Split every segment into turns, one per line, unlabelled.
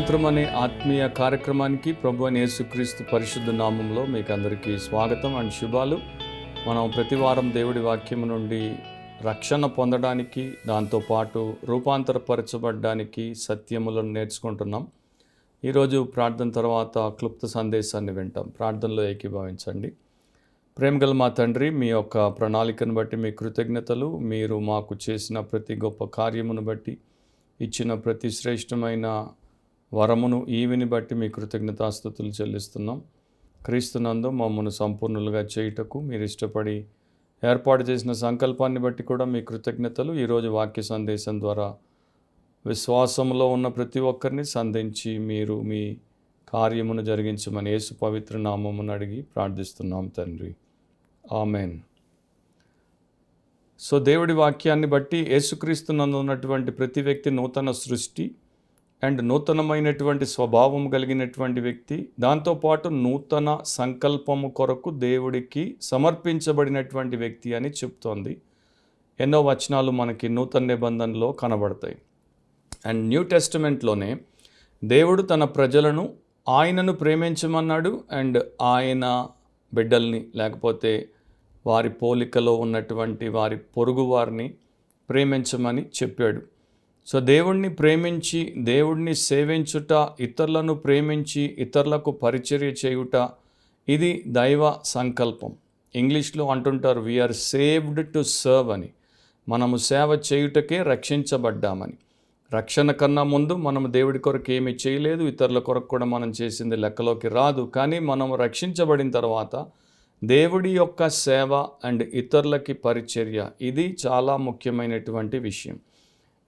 రూపాంతరం అనే ఆత్మీయ కార్యక్రమానికి ప్రభు అయిన యేసుక్రీస్తు పరిశుద్ధ నామంలో మీకు అందరికీ స్వాగతం అండ్ శుభాలు. మనం ప్రతి వారం దేవుడి వాక్యం నుండి రక్షణ పొందడానికి, దాంతోపాటు రూపాంతరపరచబడడానికి సత్యములను నేర్చుకుంటున్నాం. ఈరోజు ప్రార్థన తర్వాత క్లుప్త సందేశాన్ని వింటాం. ప్రార్థనలో ఏకీభవించండి. ప్రేమగల మా తండ్రి, మీ యొక్క ప్రణాళికను బట్టి మీ కృతజ్ఞతలు. మీరు మాకు చేసిన ప్రతి గొప్ప కార్యమును బట్టి, ఇచ్చిన ప్రతి శ్రేష్టమైన వరమును ఈవిని బట్టి మీ కృతజ్ఞతాస్తుతులు చెల్లిస్తున్నాం. క్రీస్తునందు మమ్మను సంపూర్ణులుగా చేయుటకు మీరు ఇష్టపడి ఏర్పాటు చేసిన సంకల్పాన్ని బట్టి కూడా మీ కృతజ్ఞతలు. ఈరోజు వాక్య సందేశం ద్వారా విశ్వాసంలో ఉన్న ప్రతి ఒక్కరిని సంధించి మీరు మీ కార్యమును జరిగించమని యేసు పవిత్ర నామమును అడిగి ప్రార్థిస్తున్నాం తండ్రి, ఆమెన్. సో దేవుడి వాక్యాన్ని బట్టి యేసుక్రీస్తునందు ఉన్నటువంటి ప్రతి వ్యక్తి నూతన సృష్టి అండ్ నూతనమైనటువంటి స్వభావం కలిగినటువంటి వ్యక్తి, దాంతోపాటు నూతన సంకల్పము కొరకు దేవుడికి సమర్పించబడినటువంటి వ్యక్తి అని చెప్తోంది. ఎన్నో వచనాలు మనకి నూతన నిబంధనలో కనబడతాయి. అండ్ న్యూ టెస్టమెంట్లోనే దేవుడు తన ప్రజలను ఆయనను ప్రేమించమన్నాడు. అండ్ ఆయన బిడ్డల్ని, లేకపోతే వారి పోలికలో ఉన్నటువంటి వారి పొరుగు వారిని ప్రేమించమని చెప్పాడు. సో దేవుణ్ణి ప్రేమించి, దేవుణ్ణి సేవించుట, ఇతరులను ప్రేమించి ఇతరులకు పరిచర్య చేయుట, ఇది దైవ సంకల్పం. ఇంగ్లీష్లో అంటుంటారు వీఆర్ సేవ్డ్ టు సర్వ్ అని. మనము సేవ చేయుటకే రక్షించబడ్డామని. రక్షణ కన్నా ముందు మనము దేవుడి కొరకు ఏమీ చేయలేదు, ఇతరుల కొరకు కూడా మనం చేసింది లెక్కలోకి రాదు. కానీ మనం రక్షించబడిన తర్వాత దేవుడి యొక్క సేవ అండ్ ఇతరులకి పరిచర్య, ఇది చాలా ముఖ్యమైనటువంటి విషయం.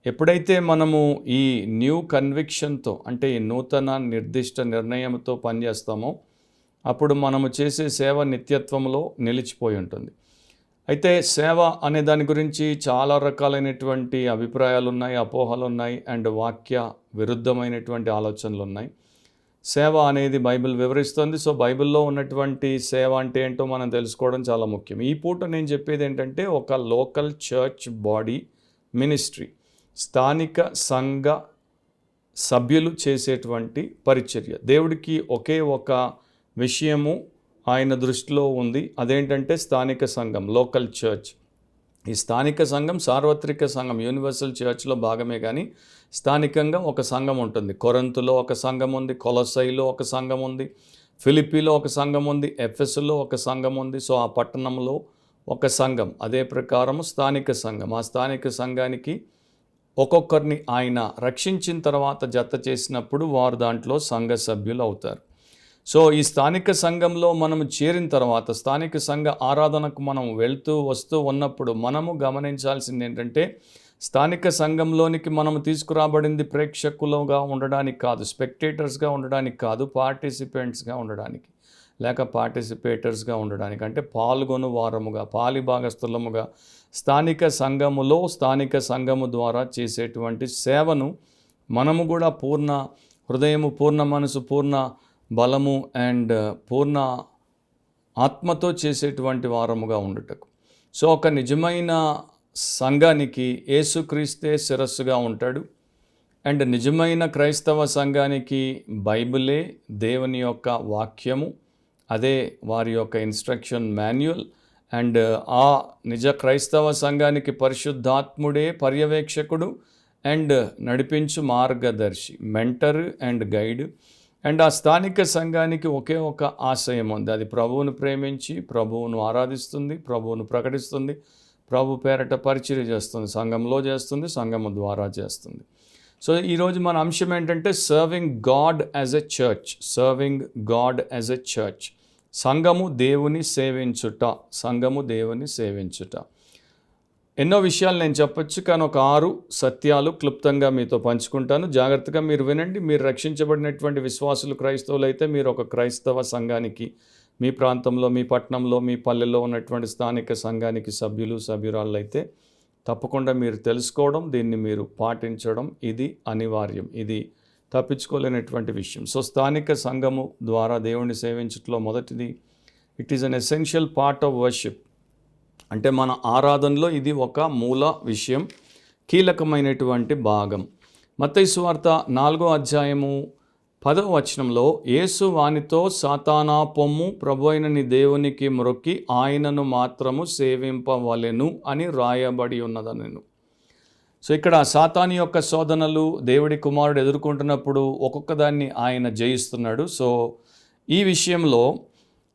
ఎప్పుడైతే మనము ఈ న్యూ కన్విక్షన్తో, అంటే ఈ నూతన నిర్దిష్ట నిర్ణయంతో పనిచేస్తామో, అప్పుడు మనము చేసే సేవ నిత్యత్వంలో నిలిచిపోయి ఉంటుంది. అయితే సేవ అనే దాని గురించి చాలా రకాలైనటువంటి అభిప్రాయాలు ఉన్నాయి, అపోహలు ఉన్నాయి, అండ్ వాక్య విరుద్ధమైనటువంటి ఆలోచనలు ఉన్నాయి. సేవ అనేది బైబిల్ వివరిస్తుంది. సో బైబిల్లో ఉన్నటువంటి సేవ అంటే ఏంటో మనం తెలుసుకోవడం చాలా ముఖ్యం. ఈ పూట నేను చెప్పేది ఏంటంటే, ఒక లోకల్ చర్చ్ బాడీ మినిస్ట్రీ, స్థానిక సంఘ సభ్యులు చేసేటువంటి పరిచర్య. దేవుడికి ఒకే ఒక విషయము ఆయన దృష్టిలో ఉంది. అదేంటంటే స్థానిక సంఘం, లోకల్ చర్చ్. ఈ స్థానిక సంఘం సార్వత్రిక సంఘం, యూనివర్సల్ చర్చ్లో భాగమే. కానీ స్థానికంగా ఒక సంఘం ఉంటుంది. కొరింథులో ఒక సంఘం ఉంది, కొలొస్సైలో ఒక సంఘం ఉంది, ఫిలిప్పీలో ఒక సంఘం ఉంది, ఎఫెసులో ఒక సంఘం ఉంది. సో ఆ పట్టణంలో ఒక సంఘం, అదే ప్రకారము స్థానిక సంఘం. ఆ స్థానిక సంఘానికి ఒక్కొక్కరిని ఆయన రక్షించిన తర్వాత జత చేసినప్పుడు వారు దాంట్లో సంఘ సభ్యులు అవుతారు. సో ఈ స్థానిక సంఘంలో మనము చేరిన తర్వాత, స్థానిక సంఘ ఆరాధనకు మనం వెళ్తూ వస్తూ ఉన్నప్పుడు మనము గమనించాల్సింది ఏంటంటే, స్థానిక సంఘంలోనికి మనము తీసుకురాబడింది ప్రేక్షకులుగా ఉండడానికి కాదు, స్పెక్టేటర్స్గా ఉండడానికి కాదు, పార్టిసిపెంట్స్గా ఉండడానికి, లేక పార్టిసిపేటర్స్గా ఉండడానికి, అంటే పాల్గొను వారముగా, పాలిభాగస్థులముగా స్థానిక సంఘములో, స్థానిక సంఘము ద్వారా చేసేటువంటి సేవను మనము కూడా పూర్ణ హృదయము, పూర్ణ మనసు, పూర్ణ బలము అండ్ పూర్ణ ఆత్మతో చేసేటువంటి వారముగా ఉండుటకు. సో ఒక నిజమైన సంఘానికి యేసుక్రీస్తే శిరస్సుగా ఉంటాడు. అండ్ నిజమైన క్రైస్తవ సంఘానికి బైబిలే దేవుని యొక్క వాక్యము, అదే వారి యొక్క ఇన్స్ట్రక్షన్ మాన్యువల్. అండ్ ఆ నిజ క్రైస్తవ సంఘానికి పరిశుద్ధాత్ముడే పర్యవేక్షకుడు అండ్ నడిపించు మార్గదర్శి, మెంటర్ అండ్ గైడ్. అండ్ ఆ స్థానిక సంఘానికి ఒకే ఒక ఆశయం ఉంది, అది ప్రభువును ప్రేమించి ప్రభువును ఆరాధిస్తుంది, ప్రభువును ప్రకటిస్తుంది, ప్రభు పేరట పరిచర్య చేస్తుంది, సంఘంలో చేస్తుంది, సంఘము ద్వారా చేస్తుంది. సో ఈరోజు మన అంశం ఏంటంటే serving God as a church. Serving God as a church. సంఘము దేవుని సేవించుట, సంఘము దేవుని సేవించుట. ఎన్నో విషయాలు నేను చెప్పొచ్చు, కానీ ఒక 6 సత్యాలు క్లుప్తంగా మీతో పంచుకుంటాను. జాగ్రత్తగా మీరు వినండి. మీరు రక్షించబడినటువంటి విశ్వాసులు, క్రైస్తవులు అయితే మీరు ఒక క్రైస్తవ సంఘానికి, మీ ప్రాంతంలో, మీ పట్టణంలో, మీ పల్లెల్లో ఉన్నటువంటి స్థానిక సంఘానికి సభ్యులు, సభ్యురాళ్ళు అయితే తప్పకుండా మీరు తెలుసుకోవడం, దీన్ని మీరు పాటించడం, ఇది అనివార్యం. ఇది తప్పించుకోలేనటువంటి విషయం. సో స్థానిక సంఘము ద్వారా దేవుణ్ణి సేవించట్లో మొదటిది, it is an essential part of worship. అంటే మన ఆరాధనలో ఇది ఒక మూల విషయం, కీలకమైనటువంటి భాగం. మత్తయి సువార్త 4వ అధ్యాయము 10వ వచనంలో, యేసు వానితో, సాతానా పొమ్ము, ప్రభువైన నీ దేవునికి మ్రొక్కి ఆయనను మాత్రము సేవింపవలెను అని రాయబడి ఉన్నదనెను. సో ఇక్కడ సాతాను యొక్క శోధనలు దేవుడి కుమారుడు ఎదుర్కొంటున్నప్పుడు ఒక్కొక్క దాన్ని ఆయన జయిస్తున్నాడు. సో ఈ విషయంలో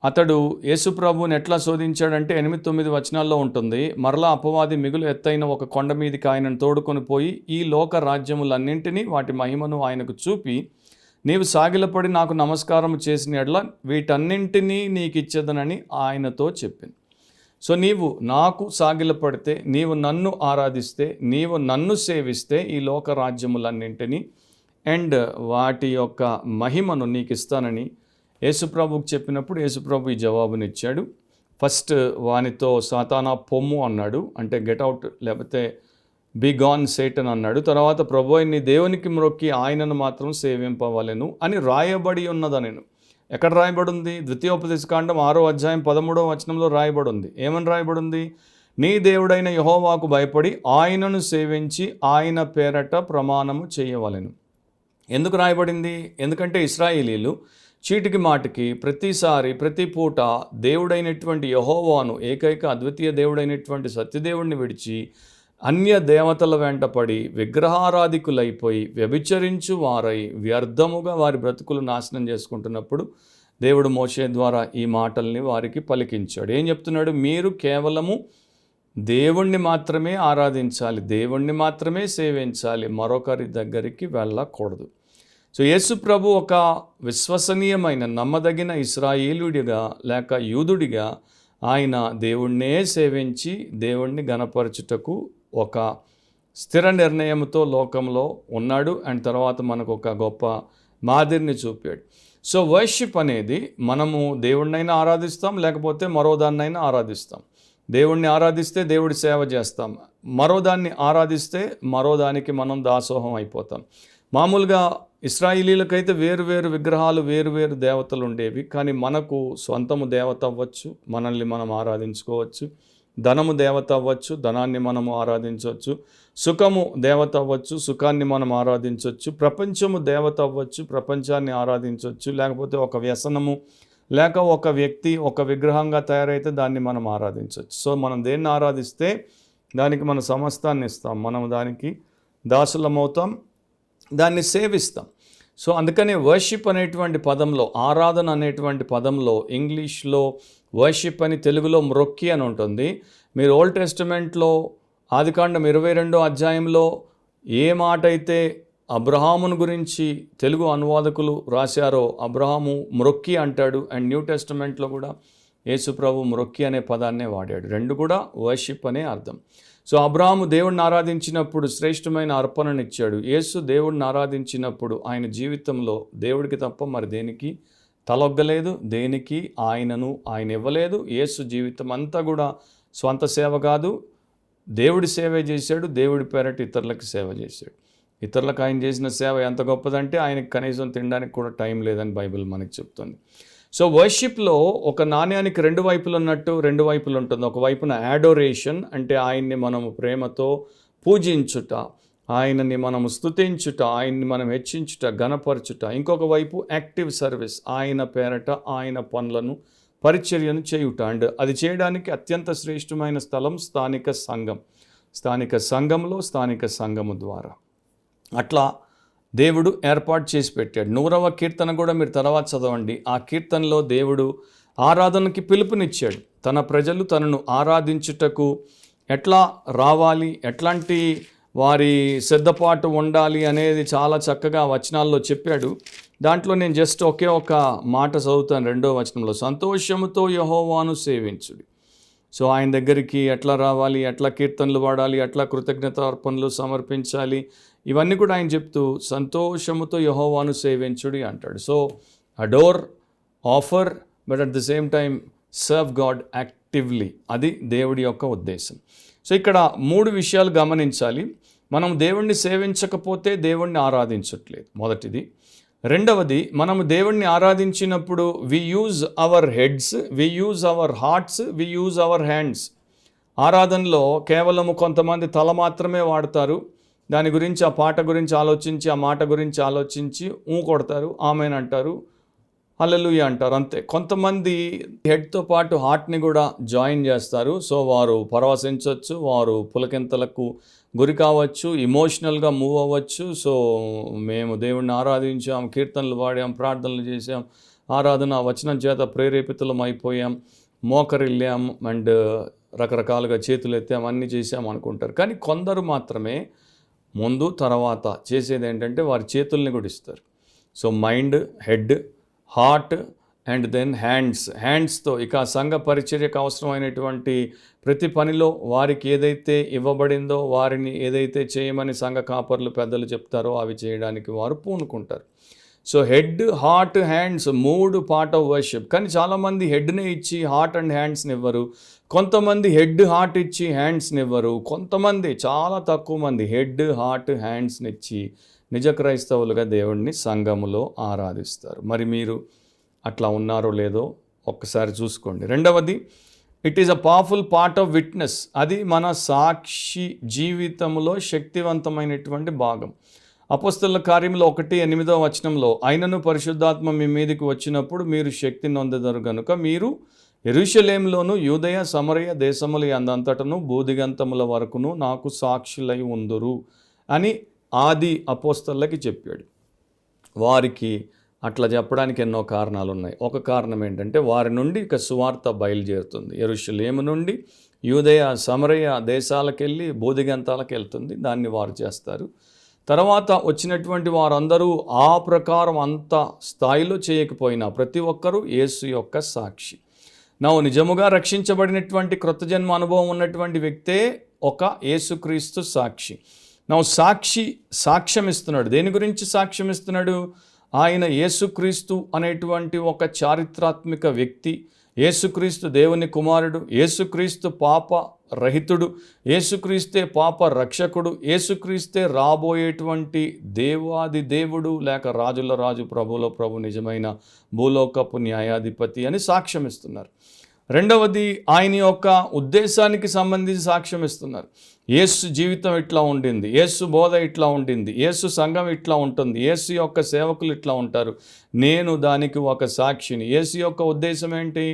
అతడు యేసుప్రభుని ఎట్లా శోధించాడంటే 8-9 వచనాల్లో ఉంటుంది. మరలా అపవాది మిగులు ఎత్తైన ఒక కొండ మీదకి ఆయనను తోడుకొని పోయి ఈ లోక రాజ్యములన్నింటినీ వాటి మహిమను ఆయనకు చూపి, నీవు సాగిలపడి నాకు నమస్కారం చేసిన ఎడల వీటన్నింటినీ నీకు ఇచ్చేదనని ఆయనతో చెప్పింది. సో నీవు నాకు సాగిలపడితే, నీవు నన్ను ఆరాధిస్తే, నీవు నన్ను సేవిస్తే ఈ లోక రాజ్యములన్నింటినీ అండ్ వాటి యొక్క మహిమను నీకు ఇస్తానని యేసుప్రభుకు చెప్పినప్పుడు యేసుప్రభు ఈ జవాబునిచ్చాడు. ఫస్ట్ వానితో సాతానా పొమ్ము అన్నాడు, అంటే గెట్ అవుట్, లేకపోతే బీ గాన్ సేటన్ అన్నాడు. తర్వాత ప్రభువైన నీ దేవునికి మ్రొక్కి ఆయనను మాత్రం సేవింపవలెను అని రాయబడి ఉన్నదనెను. ఎక్కడ రాయబడి ఉంది? ద్వితీయోపదేశకాండం 6వ అధ్యాయం 13వ వచనంలో రాయబడి ఉంది. ఏమని రాయబడి ఉంది? నీ దేవుడైన యెహోవాకు భయపడి ఆయనను సేవించి ఆయన పేరట ప్రమాణము చేయవలెను. ఎందుకు రాయబడింది? ఎందుకంటే ఇశ్రాయేలీలు చీటికి మాటికి ప్రతిసారి ప్రతి పూట దేవుడైనటువంటి యెహోవాను, ఏకైక అద్వితీయ దేవుడైనటువంటి సత్యదేవుడిని విడిచి అన్య దేవతల వెంటపడి విగ్రహారాధికులైపోయి వ్యభిచరించు వారై వ్యర్థముగా వారి బ్రతుకులు నాశనం చేసుకుంటున్నప్పుడు దేవుడు మోషే ద్వారా ఈ మాటల్ని వారికి పలికించాడు. ఏం చెప్తున్నాడు? మీరు కేవలము దేవుణ్ణి మాత్రమే ఆరాధించాలి, దేవుణ్ణి మాత్రమే సేవించాలి, మరొకరి దగ్గరికి వెళ్ళకూడదు. సో యేసు ప్రభు ఒక విశ్వసనీయమైన నమ్మదగిన ఇశ్రాయేలుడిగా లేక యూదుడిగా ఆయన దేవుణ్ణే సేవించి దేవుణ్ణి గణపరచుటకు ఒక స్థిర నిర్ణయంతో లోకంలో ఉన్నాడు. అండ్ తర్వాత మనకు ఒక గొప్ప మాదిరిని చూపాడు. సో వర్షిప్ అనేది మనము దేవుణ్ణైనా ఆరాధిస్తాం, లేకపోతే మరో దాన్నైనా ఆరాధిస్తాం. దేవుణ్ణి ఆరాధిస్తే దేవుడి సేవ చేస్తాం, మరో దాన్ని ఆరాధిస్తే మరో దానికి మనం దాసోహం అయిపోతాం. మామూలుగా ఇశ్రాయేలీలకైతే వేరు విగ్రహాలు, వేరు దేవతలు ఉండేవి. కానీ మనకు సొంతము దేవత అవ్వచ్చు, మనల్ని మనం ఆరాధించుకోవచ్చు. ధనము దేవత అవ్వచ్చు, ధనాన్ని మనము ఆరాధించవచ్చు. సుఖము దేవత అవ్వచ్చు, సుఖాన్ని మనం ఆరాధించవచ్చు. ప్రపంచము దేవత అవ్వచ్చు, ప్రపంచాన్ని ఆరాధించవచ్చు. లేకపోతే ఒక వ్యసనము లేక ఒక వ్యక్తి ఒక విగ్రహంగా తయారైతే దాన్ని మనం ఆరాధించవచ్చు. సో మనం దేన్ని ఆరాధిస్తే దానికి మన సమస్తాన్ని ఇస్తాం, మనం దానికి దాసులమవుతాం, దాన్ని సేవిస్తాం. సో అందుకనే వర్షిప్ అనేటువంటి పదంలో, ఆరాధన అనేటువంటి పదంలో, ఇంగ్లీష్లో వర్షిప్ అని, తెలుగులో మ్రొక్కి అని ఉంటుంది. మీరు ఓల్డ్ టెస్టిమెంట్లో ఆదికాండం 22వ అధ్యాయంలో ఏ మాట అయితే అబ్రహామును గురించి తెలుగు అనువాదకులు రాశారో అబ్రహాము మ్రొక్కి అంటాడు. అండ్ న్యూ టెస్టిమెంట్లో కూడా యేసుప్రభు మ్రొక్కి అనే పదాన్నే వాడాడు. రెండు కూడా వర్షిప్ అనే అర్థం. సో అబ్రహాము దేవుడిని ఆరాధించినప్పుడు శ్రేష్టమైన అర్పణనిచ్చాడు. యేసు దేవుడిని ఆరాధించినప్పుడు ఆయన జీవితంలో దేవుడికి తప్ప మరి దేనికి తలొగ్గలేదు, దేనికి ఆయన ఇవ్వలేదు. యేసు జీవితం అంతా కూడా స్వంత సేవ కాదు, దేవుడి సేవే చేశాడు. దేవుడి పేరట ఇతరులకు సేవ చేశాడు. ఇతరులకు ఆయన చేసిన సేవ ఎంత గొప్పదంటే ఆయనకు కనీసం తినడానికి కూడా టైం లేదని బైబిల్ మనకు చెప్తుంది. సో వర్షిప్లో ఒక నాణ్యానికి రెండు వైపులు ఉన్నట్టు రెండు వైపులు ఉంటుంది. ఒకవైపున యాడోరేషన్ అంటే ఆయన్ని మనము ప్రేమతో పూజించుట, ఆయనని మనము స్తుతించుట, ఆయన్ని మనం హెచ్చించుట, ఘనపరచుట. ఇంకొక వైపు యాక్టివ్ సర్వీస్, ఆయన పేరట ఆయన పనులను పరిచర్యను చేయుట. అండ్ అది చేయడానికి అత్యంత శ్రేష్టమైన స్థలం స్థానిక సంఘం. స్థానిక సంఘంలో స్థానిక సంఘము ద్వారా అట్లా దేవుడు ఏర్పాటు చేసి పెట్టాడు. 100వ కీర్తన కూడా మీరు తర్వాత చదవండి. ఆ కీర్తనలో దేవుడు ఆరాధనకి పిలుపునిచ్చాడు. తన ప్రజలు తనను ఆరాధించుటకు ఎట్లా రావాలి, ఎట్లాంటి వారి సిద్ధపాటు ఉండాలి అనేది చాలా చక్కగా వచనాల్లో చెప్పాడు. దాంట్లో నేను జస్ట్ ఒకే ఒక మాట చదువుతాను. 2వ వచనంలో, సంతోషముతో యెహోవాను సేవించుడి. సో ఆయన దగ్గరికి ఎట్లా రావాలి, ఎట్లా కీర్తనలు పాడాలి, ఎట్లా కృతజ్ఞతార్పణలు సమర్పించాలి, ఇవన్నీ కూడా ఆయన చెప్తూ సంతోషముతో యెహోవాను సేవించుడి అంటాడు. So adore, offer, but at the same time serve God actively. అది దేవుడి యొక్క ఉద్దేశం. సో ఇక్కడ 3 విషయాలు గమనించాలి. మనం దేవుణ్ణి సేవించకపోతే దేవుణ్ణి ఆరాధించట్లేదు, మొదటిది. రెండవది, మనము దేవుణ్ణి ఆరాధించినప్పుడు we use our heads, we use our hearts, we use our hands. ఆరాధనలో కేవలము కొంతమంది తల మాత్రమే వాడతారు, దాని గురించి, ఆ పాట గురించి ఆలోచించి, ఆ మాట గురించి ఆలోచించి కొడతారు, ఆమెన్ అంటారు, హల్లెలూయా అంటారు, అంతే. కొంతమంది హెడ్తో పాటు హార్ట్ని కూడా జాయిన్ చేస్తారు. సో వారు పరవశించవచ్చు, వారు పులకింతలకు గురి కావచ్చు, ఇమోషనల్గా మూవ్ అవ్వచ్చు. సో మేము దేవుణ్ణి ఆరాధించాం, కీర్తనలు పాడాం, ప్రార్థనలు చేసాం, ఆరాధన వచనం చేత ప్రేరేపితులం అయిపోయాం, మోకరిల్లాం అండ్ రకరకాలుగా చేతులు ఎత్తాం, అన్నీ చేసాం అనుకుంటారు. కానీ కొందరు మాత్రమే ముందు తర్వాత చేసేది ఏంటంటే వారి చేతుల్ని కూడా ఇస్తారు. So mind, head, heart and then హ్యాండ్స్తో ఇక సంఘ పరిచర్యకు అవసరమైనటువంటి ప్రతి పనిలో వారికి ఏదైతే ఇవ్వబడిందో, వారిని ఏదైతే చేయమని సంఘ కాపర్లు పెద్దలు చెప్తారో అవి చేయడానికి వారు పూనుకుంటారు. So head, heart, hands 3 part of worship. కానీ చాలామంది హెడ్ని ఇచ్చి హార్ట్ అండ్ హ్యాండ్స్ని ఇవ్వరు. కొంతమంది హెడ్, హార్ట్ ఇచ్చి హ్యాండ్స్ని ఇవ్వరు. కొంతమంది, చాలా తక్కువ మంది హెడ్, హార్ట్, హ్యాండ్స్ని ఇచ్చి నిజ క్రైస్తవులుగా దేవుణ్ణి సంఘములో ఆరాధిస్తారు. మరి మీరు అట్లా ఉన్నారో లేదో ఒక్కసారి చూసుకోండి. రెండవది, it is a powerful part of witness. అది మన సాక్షి జీవితంలో శక్తివంతమైనటువంటి భాగం. అపోస్తలుల కార్యములు 1:8 అయినను పరిశుద్ధాత్మ మీ మీదకి వచ్చినప్పుడు మీరు శక్తి నొందెదరు గనుక మీరు యెరూషలేములోను యూదయ సమరయ దేశముల యందంతటను బూదిగంతముల వరకును నాకు సాక్షులై ఉందురు అని ఆది అపోస్తలులకి చెప్పాడు. వారికి అట్లా చెప్పడానికి ఎన్నో కారణాలు ఉన్నాయి. ఒక కారణం ఏంటంటే వారి నుండి ఇక సువార్త బయలుదేరుతుంది. యెరూషలేము నుండి యూదయ సమరయ దేశాలకు వెళ్ళి బూదిగంతాలకు వెళ్తుంది. దాన్ని వారు చేస్తారు. తర్వాత వచ్చినటువంటి వారందరూ ఆ ప్రకారం అంత స్థాయిలో చేయకపోయినా ప్రతి ఒక్కరూ యేసు యొక్క సాక్షి. నిజముగా రక్షించబడినటువంటి క్రొత్త జన్మ అనుభవం ఉన్నటువంటి వ్యక్తే ఒక యేసుక్రీస్తు సాక్షి. సాక్ష్యం ఇస్తున్నాడు. దేని గురించి సాక్ష్యం ఇస్తున్నాడు? ఆయన యేసుక్రీస్తు అనేటువంటి ఒక చారిత్రాత్మక వ్యక్తి, యేసుక్రీస్తు దేవుని కుమారుడు, యేసుక్రీస్తు పాప రహితుడు, యేసుక్రీస్తే పాప రక్షకుడు, యేసుక్రీస్తే రాబోయేటువంటి దేవాది దేవుడు లేక రాజుల రాజు ప్రభుల ప్రభు నిజమైన భూలోకపు న్యాయాధిపతి అని సాక్ష్యం ఇస్తున్నారు. రెండవది, ఆయన యొక్క ఉద్దేశానికి సంబంధించి సాక్ష్యం ఇస్తున్నారు. యేసు జీవితం ఇట్లా ఉండింది, యేసు బోధ ఇట్లా ఉండింది, యేసు సంఘం ఇట్లా ఉంటుంది, యేసు యొక్క సేవకులు ఇట్లా ఉంటారు, నేను దానికి ఒక సాక్షిని. యేసు యొక్క ఉద్దేశం ఏంటి?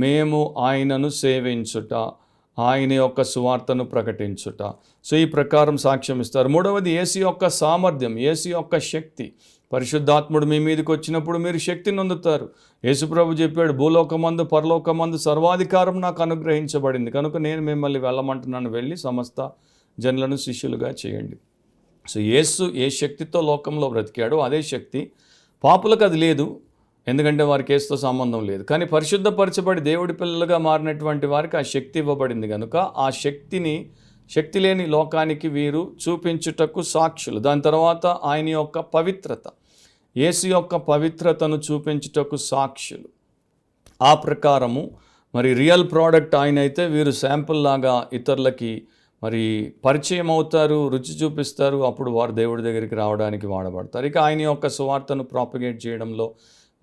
మేము ఆయనను సేవించుట, ఆయన యొక్క సువార్తను ప్రకటించుట. సో ఈ ప్రకారం సాక్ష్యం ఇస్తారు. మూడవది, యేసు యొక్క సామర్థ్యం, యేసు యొక్క శక్తి. పరిశుద్ధాత్ముడు మీ మీదకి వచ్చినప్పుడు మీరు శక్తిని పొందుతారు. యేసుప్రభు చెప్పాడు, భూలోకమందు పరలోకమందు సర్వాధికారం నాకు అనుగ్రహించబడింది కనుక నేను మిమ్మల్ని వెళ్ళమంటున్నాను, వెళ్ళి సమస్త జనులను శిష్యులుగా చేయండి. సో యేసు ఏ శక్తితో లోకంలో బ్రతికాడో అదే శక్తి పాపులకు అది లేదు, ఎందుకంటే వారికి యేసుతో సంబంధం లేదు. కానీ పరిశుద్ధపరచబడి దేవుడి పిల్లలుగా మారినటువంటి వారికి ఆ శక్తి ఇవ్వబడింది కనుక ఆ శక్తి లేని లోకానికి వీరు చూపించుటకు సాక్షులు. దాని తర్వాత ఆయన యొక్క పవిత్రత, యేసు యొక్క పవిత్రతను చూపించుటకు సాక్షులు. ఆ ప్రకారము మరి రియల్ ప్రోడక్ట్ ఆయన అయితే వీరు శాంపుల్ లాగా ఇతరులకి మరి పరిచయం అవుతారు, రుచి చూపిస్తారు. అప్పుడు వారు దేవుడి దగ్గరికి రావడానికి వాడబడతారు. ఇక ఆయన యొక్క సువార్తను ప్రాపగేట్ చేయడంలో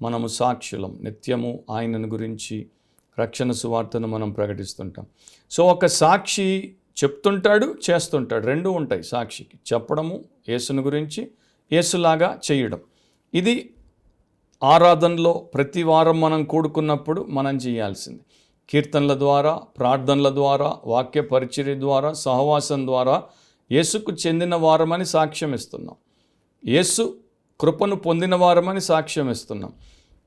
మనము సాక్షులం. నిత్యము ఆయనను గురించి రక్షణ సువార్తను మనం ప్రకటిస్తుంటాం. సో ఒక సాక్షి చెప్తుంటాడు, చేస్తుంటాడు, రెండూ ఉంటాయి సాక్షికి. చెప్పడము యేసుని గురించి, యేసులాగా చేయడం. ఇది ఆరాధనలో ప్రతి వారం మనం కూడుకున్నప్పుడు మనం చేయాల్సింది. కీర్తనల ద్వారా, ప్రార్థనల ద్వారా, వాక్య పరిచర్య ద్వారా, సహవాసం ద్వారా యేసుకు చెందిన వారమని సాక్ష్యం ఇస్తున్నాం. యేసు కృపను పొందిన వారమని సాక్ష్యం ఇస్తున్నాం.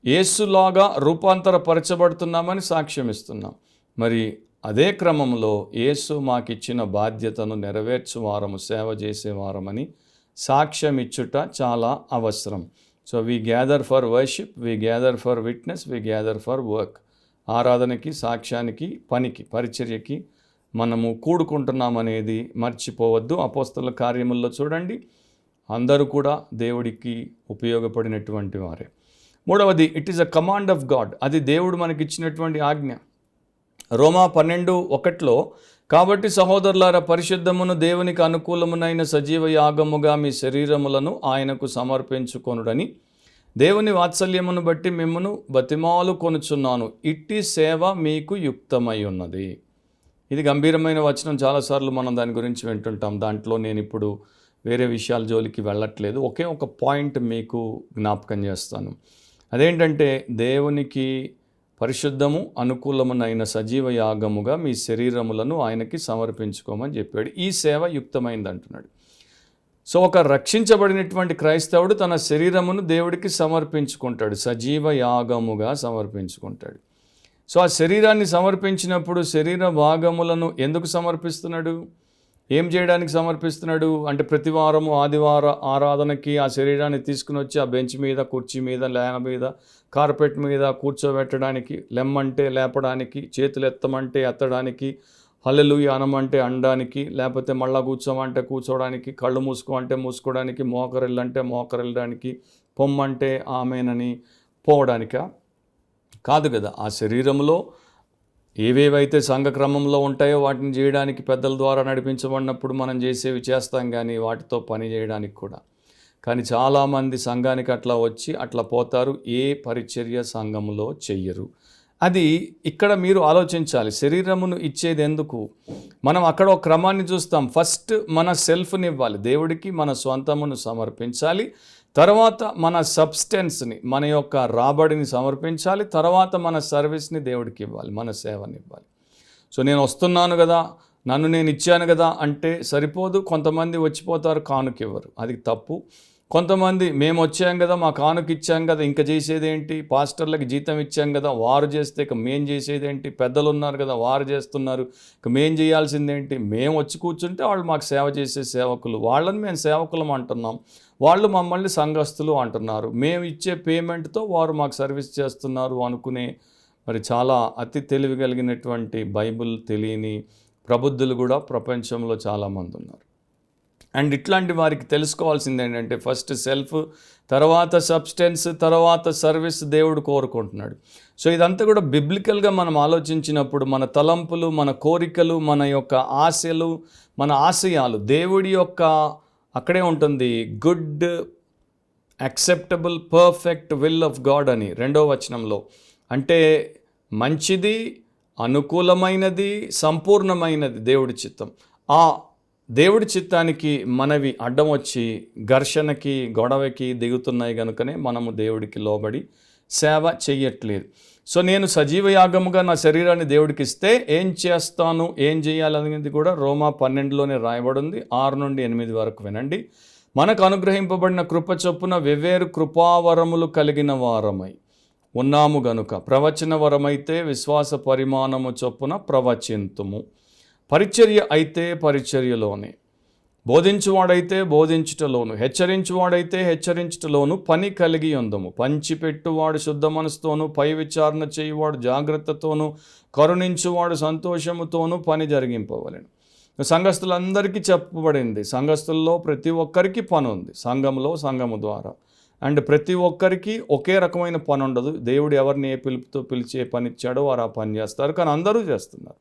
యేసులాగా రూపాంతరపరచబడుతున్నామని సాక్ష్యం ఇస్తున్నాం. మరి అదే క్రమంలో యేసు మాకిచ్చిన బాధ్యతను నెరవేర్చువారము, సేవ చేసేవారమని సాక్ష్యం ఇచ్చుట చాలా అవసరం. So we gather for worship, we gather for witness, we gather for work. ఆరాధనకి, సాక్ష్యానికి, పనికి, పరిచర్యకి మనము కూడుకుంటున్నామనేది మర్చిపోవద్దు. అపోస్తలుల కార్యముల్లో చూడండి, అందరూ కూడా దేవుడికి ఉపయోగపడినటువంటి వారే. మూడవది, it is a command of God. అది దేవుడు మనకిచ్చినటువంటి ఆజ్ఞ. రోమా 12:1 కాబట్టి సహోదరులారా, పరిశుద్ధమును దేవునికి అనుకూలమునైన సజీవ యాగముగా మీ శరీరములను ఆయనకు సమర్పించుకొనుడని దేవుని వాత్సల్యమును బట్టి మిమ్మును బతిమాలు కొనుచున్నాను. ఇట్టి సేవ మీకు యుక్తమై ఉన్నది. ఇది గంభీరమైన వచనం. చాలాసార్లు మనం దాని గురించి వింటుంటాం. దాంట్లో నేను ఇప్పుడు వేరే విషయాల జోలికి వెళ్ళట్లేదు. ఒకే ఒక పాయింట్ మీకు జ్ఞాపకం చేస్తాను. అదేంటంటే దేవునికి పరిశుద్ధము అనుకూలమునైన సజీవ యాగముగా మీ శరీరములను ఆయనకి సమర్పించుకోమని చెప్పాడు. ఈ సేవ యుక్తమైంది అంటున్నాడు. సో ఒక రక్షించబడినటువంటి క్రైస్తవుడు తన శరీరమును దేవుడికి సమర్పించుకుంటాడు, సజీవ యాగముగా సమర్పించుకుంటాడు. సో ఆ శరీరాన్ని సమర్పించినప్పుడు శరీర భాగములను ఎందుకు సమర్పిస్తున్నాడు? ఏం చేయడానికి సమర్పిస్తున్నాడు అంటే ప్రతి వారము ఆదివార ఆరాధనకి ఆ శరీరాన్ని తీసుకుని వచ్చి ఆ బెంచ్ మీద, కుర్చీ మీద, లేన మీద, కార్పెట్ మీద కూర్చోబెట్టడానికి, లెమ్మంటే లేపడానికి, చేతులు ఎత్తమంటే ఎత్తడానికి, హల్లెలూయా అనమంటే అనడానికి, లేకపోతే మళ్ళా కూర్చోమంటే కూర్చోడానికి, కళ్ళు మూసుకోమంటే మూసుకోవడానికి, మోకరిల్లంటే మోకరిల్లడానికి, పొమ్మంటే ఆమెనని పోవడానిక కాదు కదా. ఆ శరీరంలో ఏవేవైతే సంఘక్రమంలో ఉంటాయో వాటిని చేయడానికి పెద్దల ద్వారా నడిపించబడినప్పుడు మనం చేసేవి చేస్తాం, కానీ వాటితో పని చేయడానికి కూడా. కానీ చాలామంది సంఘానికి అట్లా వచ్చి అట్లా పోతారు, ఏ పరిచర్య సంఘములో చెయ్యరు. అది ఇక్కడ మీరు ఆలోచించాలి. శరీరమును ఇచ్చేది ఎందుకు? మనం అక్కడ ఒక క్రమాన్ని చూస్తాం. ఫస్ట్ మన సెల్ఫ్ని ఇవ్వాలి దేవుడికి, మన స్వంతమును సమర్పించాలి. తర్వాత మన సబ్స్టెన్స్ని, మన యొక్క రాబడిని సమర్పించాలి. తర్వాత మన సర్వీస్ని దేవుడికి ఇవ్వాలి, మన సేవని ఇవ్వాలి. సో నేను వస్తున్నాను కదా, నన్ను నేను ఇచ్చాను కదా అంటే సరిపోదు. కొంతమంది వచ్చిపోతారు, కానుక ఇవ్వరు, అది తప్పు. కొంతమంది మేము వచ్చాం కదా, మా కానుక ఇచ్చాం కదా, ఇంకా చేసేదేంటి, పాస్టర్లకి జీతం ఇచ్చాం కదా, వారు చేస్తే ఇక మేం చేసేదేంటి, పెద్దలు ఉన్నారు కదా వారు చేస్తున్నారు, ఇక మేం చేయాల్సిందేంటి, మేము వచ్చి కూర్చుంటే వాళ్ళు మాకు సేవ చేసే సేవకులు, వాళ్ళని మేము సేవకులం అంటున్నాం, వాళ్ళు మమ్మల్ని సంఘస్థులు అంటున్నారు, మేము ఇచ్చే పేమెంట్తో వారు మాకు సర్వీస్ చేస్తున్నారు అనుకునే మరి చాలా అతి తెలివి కలిగినటువంటి బైబిల్ తెలియని ప్రబుద్ధులు కూడా ప్రపంచంలో చాలామంది ఉన్నారు. అండ్ ఇట్లాంటి వారికి తెలుసుకోవాల్సింది ఏంటంటే ఫస్ట్ సెల్ఫ్, తర్వాత సబ్స్టెన్స్, తర్వాత సర్వీస్ దేవుడు కోరుకుంటున్నాడు. సో ఇదంతా కూడా బిబ్లికల్గా మనం ఆలోచించినప్పుడు మన తలంపులు, మన కోరికలు, మన యొక్క ఆశలు, మన ఆశయాలు దేవుడి యొక్క అక్కడే ఉంటుంది. Good, acceptable, perfect will of God అని 2వ వచనంలో. అంటే మంచిది, అనుకూలమైనది, సంపూర్ణమైనది దేవుడి చిత్తం. ఆ దేవుడి చిత్తానికి మనవి అడ్డం వచ్చి ఘర్షణకి, గొడవకి దిగుతున్నాయి కనుకనే మనము దేవుడికి లోబడి సేవ చెయ్యట్లేదు. సో నేను సజీవ యాగముగా నా శరీరాన్ని దేవుడికి ఇస్తే ఏం చేస్తాను, ఏం చేయాలనేది కూడా రోమా 12లోనే రాయబడింది. 6 నుండి 8 వరకు వినండి. మనకు అనుగ్రహింపబడిన కృప చొప్పున వెవ్వేరు కృపావరములు కలిగిన వారమై ఉన్నాము గనుక ప్రవచన వరమైతే విశ్వాస పరిమాణము చొప్పున ప్రవచింతుము, పరిచర్య అయితే పరిచర్యలోనే, బోధించువాడైతే బోధించుటలోను, హెచ్చరించువాడైతే హెచ్చరించుటలోను పని కలిగి ఉందము. పంచిపెట్టువాడు శుద్ధ మనసుతోను, పై విచారణ చేయువాడు జాగ్రత్తతోను, కరుణించువాడు సంతోషముతోనూ పని జరిగింపవలెను. సంఘస్థులందరికీ చెప్పబడింది. సంఘస్థుల్లో ప్రతి ఒక్కరికి పని ఉంది, సంఘంలో, సంఘము ద్వారా. అండ్ ప్రతి ఒక్కరికి ఒకే రకమైన పని ఉండదు. దేవుడు ఎవరిని ఏ పిలుపుతో పిలిచి ఏ పని ఇచ్చాడో వారు ఆ పని చేస్తారు, కానీ అందరూ చేస్తున్నారు.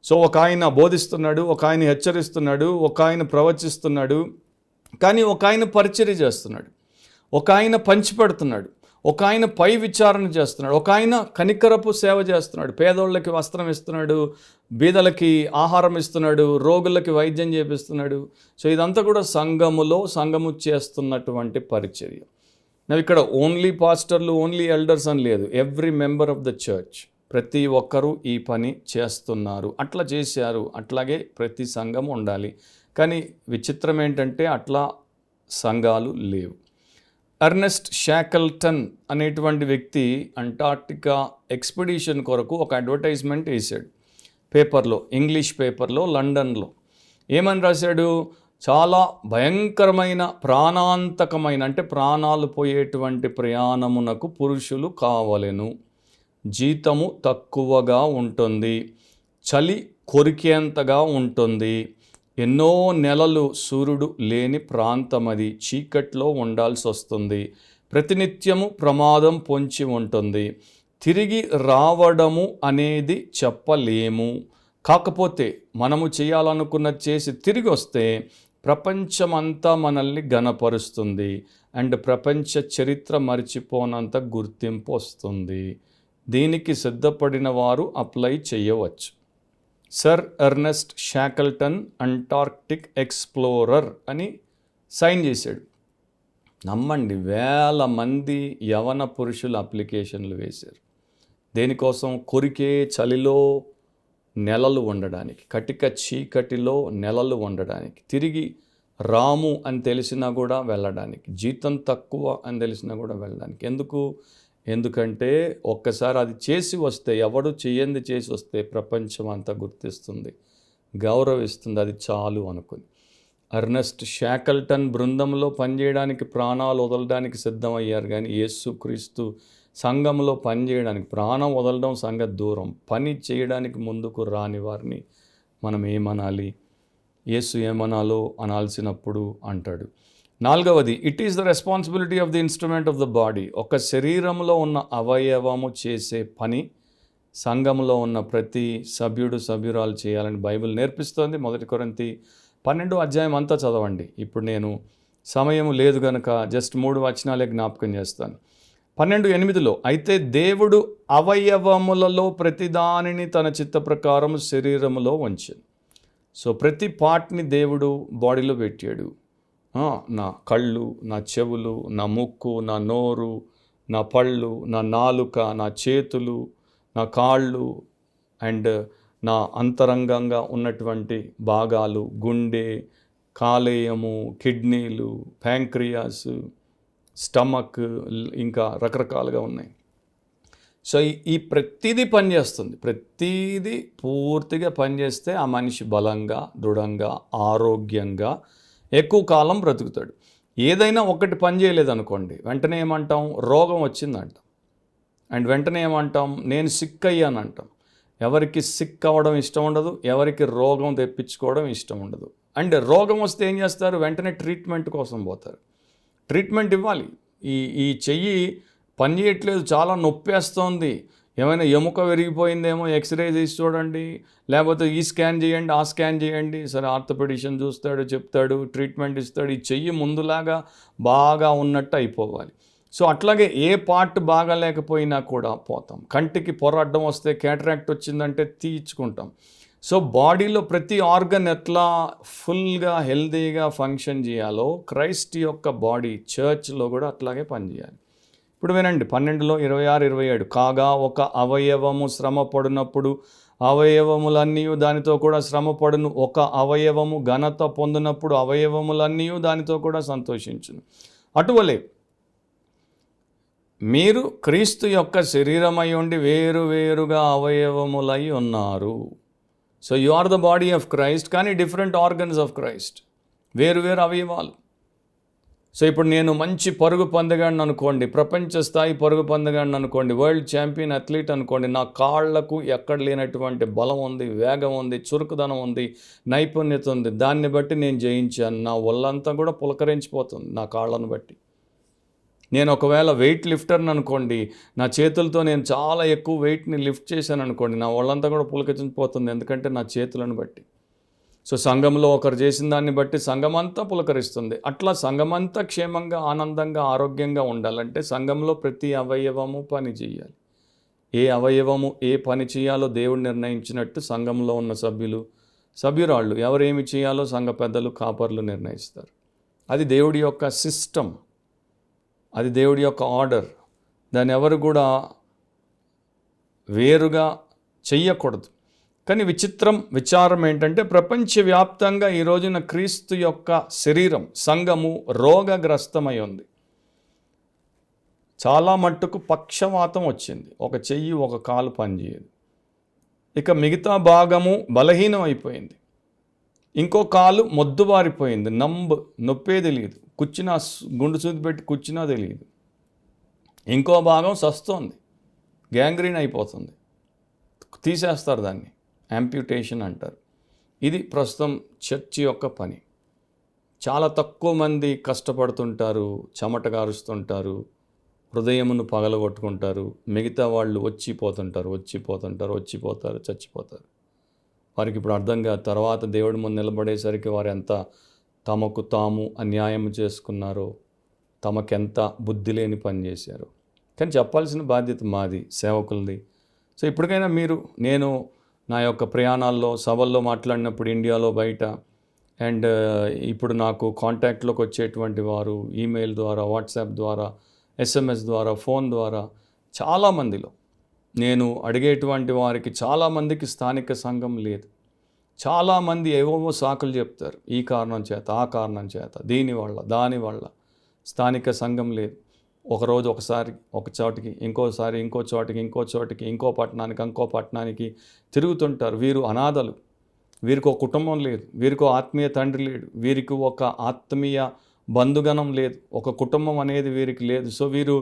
సో ఒక ఆయన బోధిస్తున్నాడు, ఒక ఆయన హెచ్చరిస్తున్నాడు, ఒక ఆయన ప్రవచిస్తున్నాడు, కానీ ఒక ఆయన పరిచర్య చేస్తున్నాడు, ఒక ఆయన పంచిపెడుతున్నాడు, ఒక ఆయన పై విచారణ చేస్తున్నాడు, ఒక ఆయన కనికరపు సేవ చేస్తున్నాడు, పేదోళ్ళకి వస్త్రం ఇస్తున్నాడు, బీదలకి ఆహారం ఇస్తున్నాడు, రోగులకి వైద్యం చేపిస్తున్నాడు. సో ఇదంతా కూడా సంఘము చేస్తున్నటువంటి పరిచర్య. ఇక్కడ ఓన్లీ పాస్టర్లు, ఓన్లీ ఎల్డర్స్ అని లేదు. Every member of the church, ప్రతి ఒక్కరూ ఈ పని చేస్తున్నారు. అట్లా చేశారు, అట్లాగే ప్రతి సంఘం ఉండాలి. కానీ విచిత్రం ఏంటంటే అట్లా సంఘాలు లేవు. ఎర్నెస్ట్ షాకల్టన్ అనేటువంటి వ్యక్తి అంటార్క్టికా ఎక్స్పెడిషన్ కొరకు ఒక అడ్వర్టైజ్మెంట్ వేశాడు పేపర్లో, ఇంగ్లీష్ పేపర్లో, లండన్లో. ఏమని రాశాడు? చాలా భయంకరమైన, ప్రాణాంతకమైన, అంటే ప్రాణాలు పోయేటువంటి ప్రయాణమునకు పురుషులు కావలెను, జీతము తక్కువగా ఉంటుంది, చలి కొరికేంతగా ఉంటుంది, ఎన్నో నెలలు సూర్యుడు లేని ప్రాంతమది, చీకట్లో ఉండాల్సి వస్తుంది, ప్రతినిత్యము ప్రమాదం పొంచి ఉంటుంది, తిరిగి రావడము అనేది చెప్పలేము. కాకపోతే మనము చేయాలనుకున్నది చేసి తిరిగి వస్తే ప్రపంచమంతా మనల్ని ఘనపరుస్తుంది అండ్ ప్రపంచ చరిత్ర మర్చిపోనంత గుర్తింపు వస్తుంది. దీనికి సిద్ధపడిన వారు అప్లై చేయవచ్చు. సర్ ఎర్నెస్ట్ షాకల్టన్ అంటార్క్టిక్ ఎక్స్ప్లోరర్ అని సైన్ చేశాడు. నమ్మండి, వేల మంది యవన పురుషులు అప్లికేషన్లు వేశారు. దేనికోసం? కొరికే చలిలో నెలలు ఉండడానికి, కటిక చీకటిలో నెలలు ఉండడానికి, తిరిగి రాము అని తెలిసినా కూడా వెళ్ళడానికి, జీతం తక్కువ అని తెలిసినా కూడా వెళ్ళడానికి. ఎందుకంటే ఒక్కసారి అది చేసి వస్తే, ఎవడు చెయ్యంది చేసి వస్తే ప్రపంచం అంతా గుర్తిస్తుంది, గౌరవిస్తుంది. అది చాలు అనుకుని ఎర్నెస్ట్ షాకల్టన్ బృందంలో పనిచేయడానికి, ప్రాణాలు వదలడానికి సిద్ధమయ్యారు. కానీ యేసుక్రీస్తు సంఘంలో పనిచేయడానికి, ప్రాణం వదలడం సంగతి దూరం, పని చేయడానికి ముందుకు రాని వారిని మనం ఏమనాలి? యేసు ఏమనాలో అనాల్సినప్పుడు అంటాడు. 4వది, it is the responsibility of the instrument of the body. ఒక శరీరంలో ఉన్న అవయవము చేసే పని సంఘంలో ఉన్న ప్రతి సభ్యురాలు చేయాలని బైబిల్ నేర్పిస్తోంది. 1 కొరింథీ 12వ అధ్యాయం అంతా చదవండి. ఇప్పుడు నేను సమయం లేదు కనుక జస్ట్ 3 వచనాలే జ్ఞాపకం చేస్తాను. 12:8 అయితే దేవుడు అవయవములలో ప్రతిదానిని తన చిత్త ప్రకారం శరీరములో ఉంచాడు. సో ప్రతి పార్ట్ని దేవుడు బాడీలో పెట్టాడు. నా కళ్ళు, నా చెవులు, నా ముక్కు, నా నోరు, నా పళ్ళు, నా నాలుక, నా చేతులు, నా కాళ్ళు అండ్ నా అంతరంగంగా ఉన్నటువంటి భాగాలు, గుండె, కాలేయము, కిడ్నీలు, ప్యాంక్రియాస్, స్టమక్, ఇంకా రకరకాలుగా ఉన్నాయి. సో ఈ ప్రతిదీ పనిచేస్తుంది. ప్రతిదీ పూర్తిగా పనిచేస్తే ఆ మనిషి బలంగా, దృఢంగా, ఆరోగ్యంగా ఎక్కువ కాలం బ్రతుకుతాడు. ఏదైనా ఒకటి పని చేయలేదనుకోండి, వెంటనే ఏమంటాం? రోగం వచ్చిందంటాం. అండ్ వెంటనే ఏమంటాం? నేను సిక్ అయ్యానంటాం. ఎవరికి సిక్ అవ్వడం ఇష్టం ఉండదు, ఎవరికి రోగం తెప్పించుకోవడం ఇష్టం ఉండదు. అండ్ రోగం వస్తే ఏం చేస్తారు? వెంటనే ట్రీట్మెంట్ కోసం పోతారు. ట్రీట్మెంట్ ఇవ్వాలి. ఈ చెయ్యి పని చేయట్లేదు, చాలా నొప్పేస్తోంది, ఏమైనా ఎముక విరిగిపోయిందేమో, ఎక్స్రే తీసి చూడండి, లేకపోతే ఈ స్కాన్ చేయండి, ఆ స్కాన్ చేయండి. సరే, ఆర్థోపెడిషన్ చూస్తాడు, చెప్తాడు, ట్రీట్మెంట్ ఇస్తాడు. ఈ చెయ్యి ముందులాగా బాగా ఉన్నట్టు అయిపోవాలి. సో అట్లాగే ఏ పార్ట్ బాగా లేకపోయినా కూడా పోతాం. కంటికి పొర అడ్డం వస్తే, క్యాటరాక్ట్ వచ్చిందంటే తీయించుకుంటాం. సో బాడీలో ప్రతి ఆర్గన్ ఎట్లా ఫుల్గా హెల్తీగా ఫంక్షన్ చేయాలో క్రైస్ట్ యొక్క బాడీ చర్చ్లో కూడా అట్లాగే పనిచేయాలి. ఇప్పుడు వినండి, 12:26-27 కాగా ఒక అవయవము శ్రమ పడినప్పుడు అవయవములన్నీ దానితో కూడా శ్రమపడును, ఒక అవయవము ఘనత పొందినప్పుడు అవయవములన్నీ దానితో కూడా సంతోషించును. అటువలే మీరు క్రీస్తు యొక్క శరీరమై ఉండి వేరువేరుగా అవయవములై ఉన్నారు. So you are the body of Christ, కానీ డిఫరెంట్ ఆర్గన్స్ ఆఫ్ క్రైస్ట్, వేరువేరు అవయవాలు. సో ఇప్పుడు నేను మంచి పరుగు పందెగాడిని అనుకోండి, ప్రపంచ స్థాయి పరుగు పందెగాడిని అనుకోండి, వరల్డ్ ఛాంపియన్ అథ్లీట్ అనుకోండి. నా కాళ్లకు ఎక్కడ లేనటువంటి బలం ఉంది, వేగం ఉంది, చురుకుదనం ఉంది, నైపుణ్యత ఉంది. దాన్ని బట్టి నేను జయించాను. నా ఒళ్ళంతా కూడా పులకరించిపోతుంది నా కాళ్ళను బట్టి. నేను ఒకవేళ వెయిట్ లిఫ్టర్ని అనుకోండి, నా చేతులతో నేను చాలా ఎక్కువ వెయిట్ని లిఫ్ట్ చేశాను అనుకోండి, నా ఒళ్ళంతా కూడా పులకరించిపోతుంది, ఎందుకంటే నా చేతులను బట్టి. సో సంఘంలో ఒకరు చేసిన దాన్ని బట్టి సంఘమంతా పులకరిస్తుంది. అట్లా సంఘమంతా క్షేమంగా, ఆనందంగా, ఆరోగ్యంగా ఉండాలంటే సంఘంలో ప్రతి అవయవము పని చేయాలి. ఏ అవయవము ఏ పని చేయాలో దేవుడు నిర్ణయించినట్టు సంఘంలో ఉన్న సభ్యురాళ్ళు ఎవరేమి చేయాలో సంఘ పెద్దలు, కాపర్లు నిర్ణయిస్తారు. అది దేవుడి యొక్క సిస్టమ్, అది దేవుడి యొక్క ఆర్డర్. దాన్ని ఎవరు కూడా వేరుగా చెయ్యకూడదు. కానీ విచారం ఏంటంటే ప్రపంచవ్యాప్తంగా ఈ రోజున క్రీస్తు యొక్క శరీరం, సంఘము రోగగ్రస్తమై ఉంది. చాలా మట్టుకు పక్షవాతం వచ్చింది. ఒక చెయ్యి, ఒక కాలు పనిచేయదు. ఇక మిగతా భాగము బలహీనం అయిపోయింది. ఇంకో కాలు మొద్దుబారిపోయింది, నొప్పే తెలియదు, కూర్చున్నా గుండు సూది పెట్టి కూర్చున్నా తెలియదు. ఇంకో భాగం సస్తోంది, గ్యాంగ్రీన్ అయిపోతుంది, తీసేస్తారు, దాన్ని యాంప్యుటేషన్ అంటారు. ఇది ప్రస్తుతం చర్చి యొక్క పని. చాలా తక్కువ మంది కష్టపడుతుంటారు, చెమట కారుస్తుంటారు, హృదయమును పగలగొట్టుకుంటారు. మిగతా వాళ్ళు వచ్చిపోతారు, చచ్చిపోతారు. వారికి ఇప్పుడు అర్థం కాదు. తర్వాత దేవుడి ముందు నిలబడేసరికి వారు ఎంత తమకు తాము అన్యాయం చేసుకున్నారో, తమకెంత బుద్ధి లేని పని చేశారో. కానీ చెప్పాల్సిన బాధ్యత మాది, సేవకులది. సో ఇప్పటికైనా నేను నా యొక్క ప్రయాణాల్లో సభల్లో మాట్లాడినప్పుడు ఇండియాలో బయట అండ్ ఇప్పుడు నాకు కాంటాక్ట్లోకి వచ్చేటువంటి వారు ఈమెయిల్ ద్వారా, వాట్సాప్ ద్వారా, SMS ద్వారా, ఫోన్ ద్వారా చాలామందిలో నేను అడిగేటువంటి వారికి చాలామందికి స్థానిక సంఘం లేదు. చాలామంది ఏవేవో సాకులు చెప్తారు, ఈ కారణం చేత, ఆ కారణం చేత, దీనివల్ల దానివల్ల స్థానిక సంఘం లేదు. ఒకరోజు ఒకసారి ఒక చోటికి, ఇంకోసారి ఇంకో చోటికి, ఇంకో పట్టణానికి, ఇంకో పట్టణానికి తిరుగుతుంటారు. వీరు అనాథలు, వీరికి ఒక కుటుంబం లేదు, వీరికి ఒక ఆత్మీయ తండ్రి లేడు, వీరికి ఒక ఆత్మీయ బంధుగణం లేదు, ఒక కుటుంబం అనేది వీరికి లేదు. సో వీరు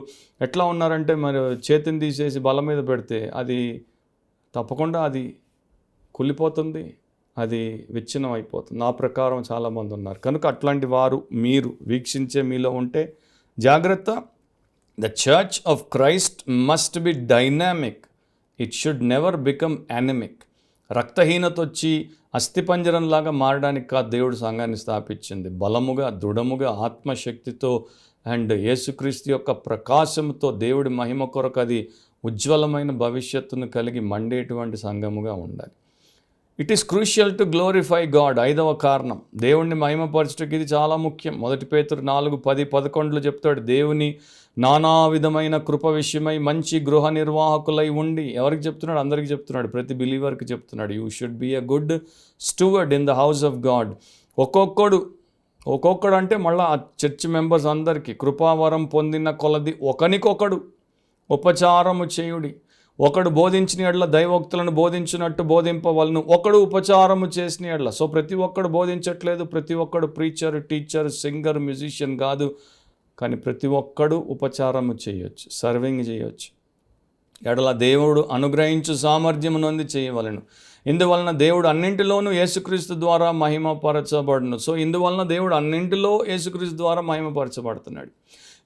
ఎట్లా ఉన్నారంటే, మరి చేతిని తీసేసి బల్ల మీద పెడితే అది తప్పకుండా అది కుళ్ళిపోతుంది, అది విచ్ఛిన్నం అయిపోతుంది. ఆ ప్రకారం చాలామంది ఉన్నారు. కనుక అట్లాంటి వారు మీరు వీక్షించే మీలో ఉంటే జాగ్రత్త. The church of Christ must be dynamic, it should never become anaemic. రక్తహీనత వచ్చి అస్థిపంజరంలాగా మారడానికి కాదు దేవుడు సంఘాన్ని స్థాపించింది. బలముగా, దృఢముగా, ఆత్మశక్తితో అండ్ యేసుక్రీస్తు యొక్క ప్రకాశంతో దేవుడి మహిమ కొరకు అది ఉజ్వలమైన భవిష్యత్తును కలిగి మండేటువంటి సంఘముగా ఉండాలి. It is crucial to glorify God. 5వ కారణం, దేవుణ్ణి మహిమపరచుటకు ఇది చాలా ముఖ్యం. 1 పేతురు 4:10-11 చెప్తాడు, దేవుని నానా విధమైన కృప విషయమై మంచి గృహ నిర్వాహకులై ఉండి. ఎవరికి చెప్తున్నాడు? అందరికీ చెప్తున్నాడు, ప్రతి బిలీవర్కి చెప్తున్నాడు. You should be a good steward in the house of God. ఒక్కొక్కడు అంటే మళ్ళీ ఆ చర్చ్ మెంబర్స్ అందరికీ కృపావరం పొందిన కొలది ఒకనికొకడు ఉపచారము చేయుడి. ఒకడు బోధించిన ఎడ్ల దైవోక్తులను బోధించినట్టు బోధింపవలను, ఒకడు ఉపచారము చేసిన ఎడ్ల. సో ప్రతి ఒక్కడు బోధించట్లేదు, ప్రతి ఒక్కడు ప్రీచర్, టీచర్, సింగర్, మ్యూజిషియన్ కాదు, కానీ ప్రతి ఒక్కడు ఉపచారము చేయొచ్చు, సర్వింగ్ చేయొచ్చు. ఎడల దేవుడు అనుగ్రహించు సామర్థ్యము నొంది చేయవలను. ఇందువలన దేవుడు అన్నింటిలోనూ యేసుక్రీస్తు ద్వారా మహిమపరచబడును. సో ఇందువలన దేవుడు అన్నింటిలో యేసుక్రీస్తు ద్వారా మహిమపరచబడుతున్నాడు.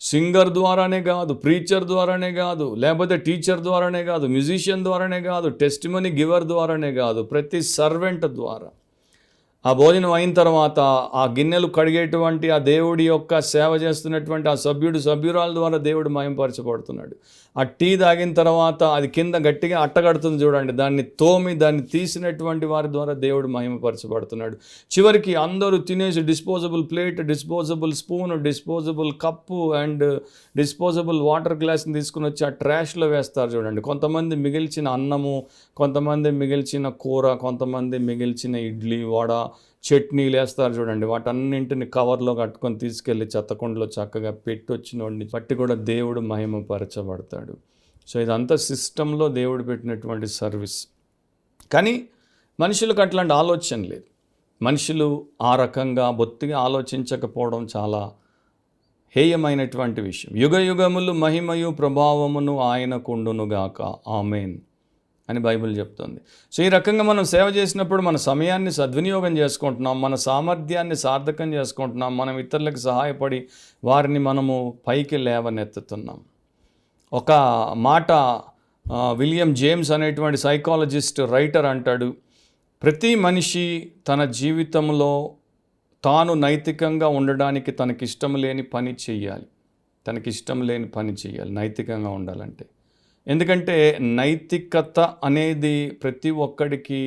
సింగర్ ద్వారానే కాదు, ప్రీచర్ ద్వారానే కాదు, లేకపోతే టీచర్ ద్వారానే కాదు, మ్యూజిషియన్ ద్వారానే కాదు, టెస్టిమనీ గివర్ ద్వారానే కాదు, ప్రతి సర్వెంట్ ద్వారా. ఆ భోజనం అయిన తర్వాత ఆ గిన్నెలు కడిగేటువంటి ఆ దేవుడి యొక్క సేవ చేస్తున్నటువంటి ఆ సభ్యురాల ద్వారా దేవుడు మహిమపరచబడుతున్నాడు. ఆ టీ తాగిన తర్వాత అది కింద గట్టిగా అట్టగడుతుంది చూడండి, దాన్ని తోమి దాన్ని తీసినటువంటి వారి ద్వారా దేవుడు మహిమపరచబడుతున్నాడు. చివరికి అందరూ తినేసి disposable plate, disposable spoon, disposable cup and disposable water గ్లాస్ని తీసుకుని వచ్చి ఆ ట్రాష్లో వేస్తారు చూడండి. కొంతమంది మిగిల్చిన అన్నము, కొంతమంది మిగిల్చిన కూర, కొంతమంది మిగిల్చిన ఇడ్లీ, వడ, చట్నీలు వేస్తారు చూడండి. వాటన్నింటిని కవర్లో కట్టుకొని తీసుకెళ్ళి చెత్తకుండలో చక్కగా పెట్టొచ్చినోడిని బట్టి కూడా దేవుడు మహిమపరచబడతాడు. సో ఇదంతా సిస్టంలో దేవుడు పెట్టినటువంటి సర్వీస్. కానీ మనుషులకు అట్లాంటి ఆలోచన లేదు. మనుషులు ఆ రకంగా బొత్తిగా ఆలోచించకపోవడం చాలా హేయమైనటువంటి విషయం. యుగ యుగములు మహిమయు ప్రభావమును ఆయనకుండునుగాక, ఆమేన్ అని బైబిల్ చెప్తుంది. సో ఈ రకంగా మనం సేవ చేసినప్పుడు మన సమయాన్ని సద్వినియోగం చేసుకుంటున్నాం, మన సామర్థ్యాన్ని సార్థకం చేసుకుంటున్నాం, మనం ఇతరులకు సహాయపడి వారిని మనము పైకి లేవనెత్తుతున్నాం. ఒక మాట విలియం జేమ్స్ అనేటువంటి సైకాలజిస్ట్, రైటర్ అంటాడు, ప్రతి మనిషి తన జీవితంలో తాను నైతికంగా ఉండడానికి తనకిష్టం లేని పని చేయాలి. నైతికంగా ఉండాలంటే. ఎందుకంటే నైతికత అనేది ప్రతి ఒక్కడికి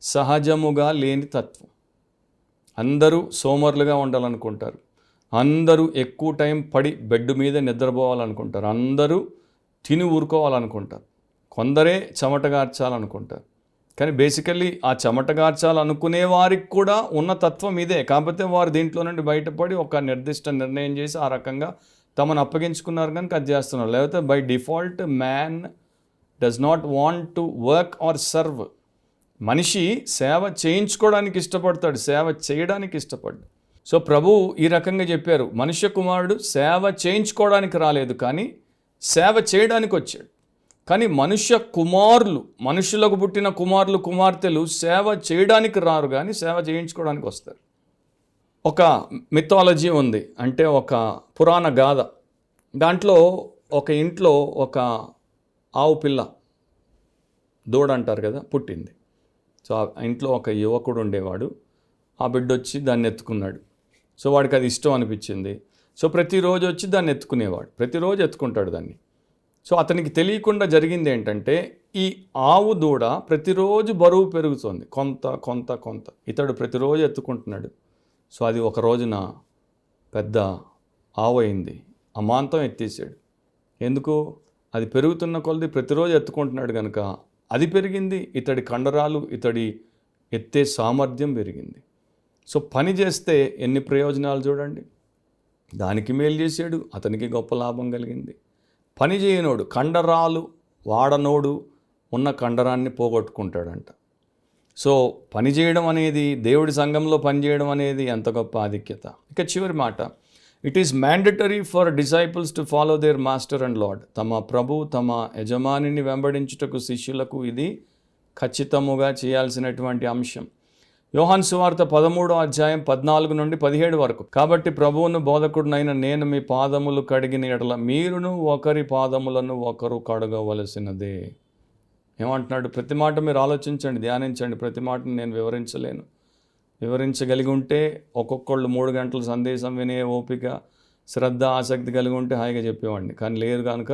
సహజముగా లేని తత్వం. అందరూ సోమరులుగా ఉండాలనుకుంటారు, అందరూ ఎక్కువ టైం పడి బెడ్ మీద నిద్రపోవాలనుకుంటారు, అందరూ తిని ఊరుకోవాలనుకుంటారు, కొందరే చెమటగార్చాలనుకుంటారు. కానీ బేసికల్లీ ఆ చెమటగార్చాలనుకునే వారికి కూడా ఉన్న తత్వం ఇదే. కాకపోతే వారు దీంట్లో నుండి బయటపడి ఒక నిర్దిష్ట నిర్ణయం చేసి ఆ రకంగా తమను అప్పగించుకున్నారు కనుక అది చేస్తున్నారు. లేకపోతే by default man does not want to work or serve. మనిషి సేవ చేయించుకోవడానికి ఇష్టపడతాడు, సేవ చేయడానికి ఇష్టపడ్డాడు. సో ప్రభువు ఈ రకంగా చెప్పారు, మనుష్య కుమారుడు సేవ చేయించుకోవడానికి రాలేదు కానీ సేవ చేయడానికి వచ్చాడు. కానీ మనుషులకు పుట్టిన కుమారులు కుమార్తెలు సేవ చేయడానికి రారు కానీ సేవ చేయించుకోవడానికి వస్తారు. ఒక మిథాలజీ ఉంది, అంటే ఒక పురాణ గాథ. దాంట్లో ఒక ఇంట్లో ఒక ఆవు పిల్ల, దూడ అంటారు కదా, పుట్టింది. సో ఆ ఇంట్లో ఒక యువకుడు ఉండేవాడు. ఆ బిడ్డ వచ్చి దాన్ని ఎత్తుకున్నాడు. సో వాడికి అది ఇష్టం అనిపించింది. సో ప్రతిరోజు వచ్చి దాన్ని ఎత్తుకునేవాడు, ప్రతిరోజు ఎత్తుకుంటాడు దాన్ని. సో అతనికి తెలియకుండా జరిగింది ఏంటంటే, ఈ ఆవు దూడ ప్రతిరోజు బరువు పెరుగుతుంది, కొంత కొంత కొంత. ఇతడు ప్రతిరోజు ఎత్తుకుంటున్నాడు. సో అది ఒక రోజున పెద్ద ఆవు అయింది, అమాంతం ఎత్తేసాడు. ఎందుకు? అది పెరుగుతున్న కొలది ప్రతిరోజు ఎత్తుకుంటున్నాడు కనుక అది పెరిగింది, ఇతడి కండరాలు, ఇతడి ఎత్తే సామర్థ్యం పెరిగింది. సో పని చేస్తే ఎన్ని ప్రయోజనాలు చూడండి. దానికి మేలు చేశాడు, అతనికి గొప్ప లాభం కలిగింది. పని చేయనోడు, కండరాలు వాడనోడు ఉన్న కండరాన్ని పోగొట్టుకుంటాడంట. సో పని చేయడం అనేది, దేవుడి సంఘంలో పనిచేయడం అనేది ఎంత గొప్ప ఆధిక్యత. ఇక చివరి మాట, it is mandatory for disciples to follow there master and lord. తమ ప్రభు, తమ యజమానిని వెంబడించుటకు శిష్యులకు ఇది ఖచ్చితముగా చేయాల్సినటువంటి అంశం. యోహాను సువార్త 13వ అధ్యాయం 14 నుండి 17 వరకు. కాబట్టి ప్రభువును బోధకుడినైన నేను మీ పాదములు కడిగిన ఎడల మీరును ఒకరి పాదములను ఒకరు కడగవలసినదే. ఏమంటున్నాడు? ప్రతి మాట మీరు ఆలోచించండి, ధ్యానించండి. ప్రతి మాటను నేను వివరించలేను. వివరించగలిగి ఉంటే ఒక్కొక్కళ్ళు 3 గంటల సందేశం వినే ఓపిక, శ్రద్ధ, ఆసక్తి కలిగి ఉంటే హాయిగా చెప్పేవాడిని. కానీ లేరు కనుక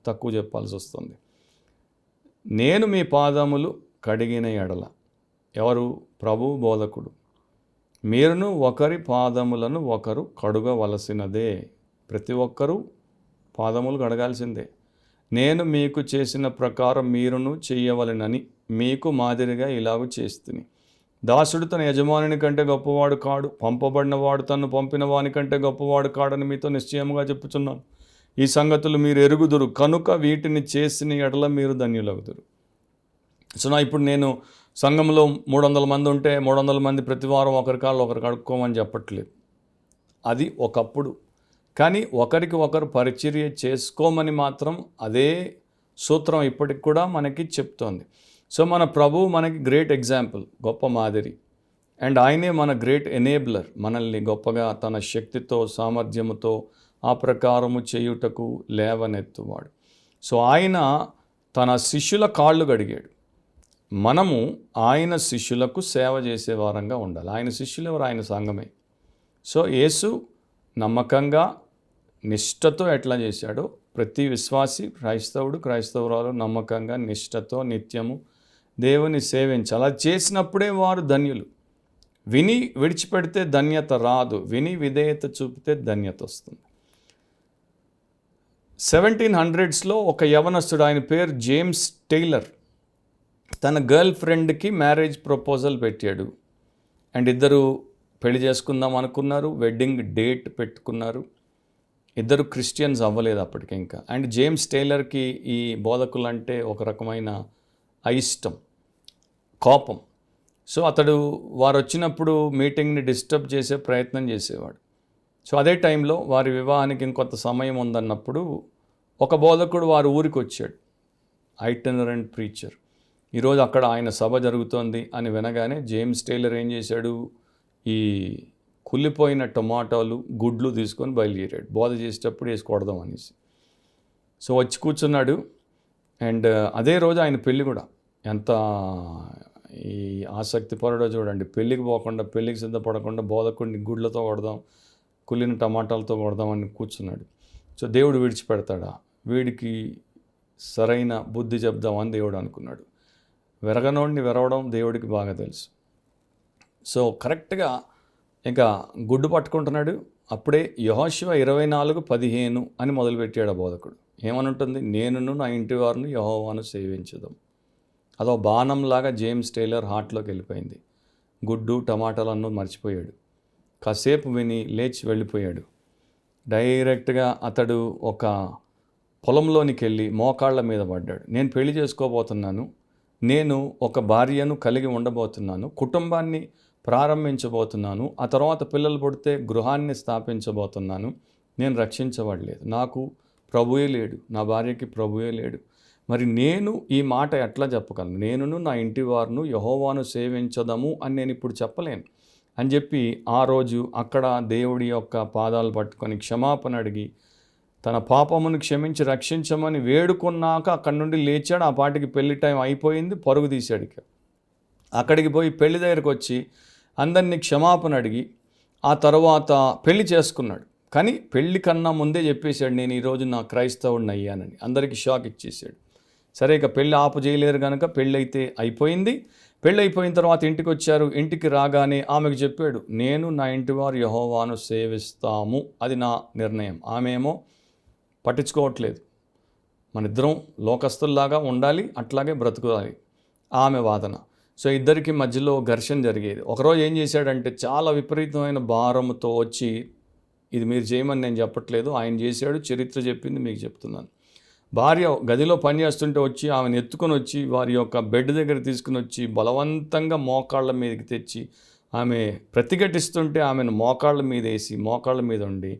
తక్కువ చెప్పాల్సి వస్తుంది. నేను మీ పాదములు కడిగిన ఎడల, ఎవరు? ప్రభు, బోధకుడు. మీరును ఒకరి పాదములను ఒకరు కడుగవలసినదే. ప్రతి ఒక్కరూ పాదములు కడగాల్సిందే. నేను మీకు చేసిన ప్రకారం మీరును చెయ్యవలెనని మీకు మాదిరిగా ఇలాగూ చేస్తుని. దాసుడు తన యజమానుని కంటే గొప్పవాడు కాడు, పంపబడినవాడు తను పంపిన వాని కంటే గొప్పవాడు కాడని మీతో నిశ్చయముగా చెప్పుచున్నాను. ఈ సంగతులు మీరు ఎరుగుదురు కనుక వీటిని చేసిన ఎడల మీరు ధన్యులగుదురు. సో ఇప్పుడు నేను సంఘంలో 300 మంది ఉంటే 300 మంది ప్రతి వారం ఒకరి కాళ్ళు ఒకరు కడుక్కోమని చెప్పట్లేదు. అది ఒకప్పుడు. కానీ ఒకరికి ఒకరు పరిచర్య చేసుకోమని మాత్రం అదే సూత్రం ఇప్పటికి కూడా మనకి చెప్తోంది. సో మన ప్రభువు మనకి గ్రేట్ ఎగ్జాంపుల్, గొప్ప మాదిరి. అండ్ ఆయనే మన గ్రేట్ ఎనేబ్లర్, మనల్ని గొప్పగా తన శక్తితో, సామర్థ్యముతో ఆ ప్రకారము చేయుటకు లేవనెత్తువాడు. సో ఆయన తన శిష్యుల కాళ్ళు కడిగాడు. మనము ఆయన శిష్యులకు సేవ చేసే వారంగా ఉండాలి. ఆయన శిష్యులు ఎవరు? ఆయన సంఘమే. సో యేసు నమ్మకంగా, నిష్ఠతో ఎట్లా చేశాడో ప్రతి విశ్వాసి, క్రైస్తవురాలు నమ్మకంగా, నిష్ఠతో నిత్యము దేవుని సేవించాలి. అలా చేసినప్పుడే వారు ధన్యులు. విని విడిచిపెడితే ధన్యత రాదు, విని విధేయత చూపితే ధన్యత వస్తుంది. 1700s ఒక యవనస్తుడు, ఆయన పేరు జేమ్స్ టైలర్, తన గర్ల్ ఫ్రెండ్కి మ్యారేజ్ ప్రపోజల్ పెట్టాడు. అండ్ ఇద్దరు పెళ్లి చేసుకుందాం అనుకున్నారు, వెడ్డింగ్ డేట్ పెట్టుకున్నారు. ఇద్దరు క్రిస్టియన్స్ అవ్వలేదు అప్పటికి ఇంకా. అండ్ జేమ్స్ టైలర్కి ఈ బోధకులంటే ఒక రకమైన అయిష్టం, కోపం. సో అతడు వారు వచ్చినప్పుడు మీటింగ్ని డిస్టర్బ్ చేసే ప్రయత్నం చేసేవాడు. సో అదే టైంలో వారి వివాహానికి ఇంకొంత సమయం ఉందన్నప్పుడు ఒక బోధకుడు వారి ఊరికి వచ్చాడు, ఐటినరెంట్ ప్రీచర్. ఈరోజు అక్కడ ఆయన సభ జరుగుతోంది అని వినగానే జేమ్స్ టైలర్ ఏం చేశాడు? ఈ కుళ్ళిపోయిన టొమాటోలు, గుడ్లు తీసుకొని బయలుదేరాడు. బోధ చేసేటప్పుడు వేసి కొడదాం అనేసి. సో వచ్చి కూర్చున్నాడు. అండ్ అదే రోజు ఆయన పెళ్ళి కూడా. ఎంత ఈ ఆసక్తిపరుడో చూడండి. పెళ్ళికి పోకుండా, పెళ్ళికి సిద్ధపడకుండా బోధకుడిని గుడ్లతో కొడదాం, కుళ్ళిన టమాటాలతో కొడదామని కూర్చున్నాడు. సో దేవుడు విడిచిపెడతాడా? వీడికి సరైన బుద్ధి చెప్దామని దేవుడు అనుకున్నాడు. విరగనోడిని విరవడం దేవుడికి బాగా తెలుసు. సో కరెక్ట్గా ఇంకా గుడ్డు పట్టుకుంటున్నాడు. అప్పుడే యెహోషువ 24:15 అని మొదలుపెట్టాడు ఆ బోధకుడు. ఏమని ఉంటుంది? నేనును నా ఇంటి వారిని యెహోవాను సేవించుదాం. అదో బాణంలాగా జేమ్స్ టైలర్ హార్ట్లోకి వెళ్ళిపోయింది. గుడ్డు, టమాటాలు అన్నది మర్చిపోయాడు. కాసేపు విని లేచి వెళ్ళిపోయాడు. డైరెక్ట్గా అతడు ఒక పొలంలోనికి వెళ్ళి మోకాళ్ళ మీద పడ్డాడు. నేను పెళ్లి చేసుకోబోతున్నాను, నేను ఒక భార్యను కలిగి ఉండబోతున్నాను, కుటుంబాన్ని ప్రారంభించబోతున్నాను, ఆ తర్వాత పిల్లలు పుడితే గృహాన్ని స్థాపించబోతున్నాను. నేను రక్షించబడలేదు, నాకు ప్రభువే లేడు, నా భార్యకి ప్రభువే లేడు. మరి నేను ఈ మాట ఎట్లా చెప్పగలను? నేనును నా ఇంటి వారును యెహోవాను సేవించదము అని నేను ఇప్పుడు చెప్పలేను అని చెప్పి ఆ రోజు అక్కడ దేవుడి యొక్క పాదాలు పట్టుకొని క్షమాపణ అడిగి తన పాపమును క్షమించి రక్షించమని వేడుకున్నాక అక్కడి నుండి లేచాడు. ఆ పాటికి పెళ్లి టైం అయిపోయింది, పరుగు తీశాడు. అక్కడికి పోయి పెళ్లి దగ్గరికి వచ్చి అందరినీ క్షమాపణ అడిగి ఆ తర్వాత పెళ్లి చేసుకున్నాడు. కానీ పెళ్లి కన్నా ముందే చెప్పేశాడు, నేను ఈరోజు నా క్రైస్తవుడిని అయ్యానని. అందరికీ షాక్ ఇచ్చేసాడు. సరే, ఇక పెళ్ళి ఆపు చేయలేరు కనుక పెళ్ళి అయితే అయిపోయింది. పెళ్ళి అయిపోయిన తర్వాత ఇంటికి వచ్చారు. ఇంటికి రాగానే ఆమెకు చెప్పాడు, నేను నా ఇంటి వారు యెహోవాను సేవిస్తాము, అది నా నిర్ణయం. ఆమె ఏమో పట్టించుకోవట్లేదు. మనిద్దరం లోకస్తుల్లాగా ఉండాలి, అట్లాగే బ్రతుకుతాలి ఆమె వాదన. సో ఇద్దరికి మధ్యలో ఘర్షణ జరిగేది. ఒకరోజు ఏం చేశాడంటే, చాలా విపరీతమైన భారంతో వచ్చి, ఇది మీరు చేయమని నేను చెప్పట్లేదు, ఆయన చేశాడు, చరిత్ర చెప్పింది మీకు చెప్తున్నాను. భార్య గదిలో పని చేస్తుంటే వచ్చి ఆమెను ఎత్తుకొని వచ్చి వారి యొక్క బెడ్ దగ్గర తీసుకుని వచ్చి బలవంతంగా మోకాళ్ళ మీదకి తెచ్చి ఆమె ప్రతిఘటిస్తుంటే ఆమెను మోకాళ్ళ మీద వేసి మోకాళ్ళ మీద ఉండి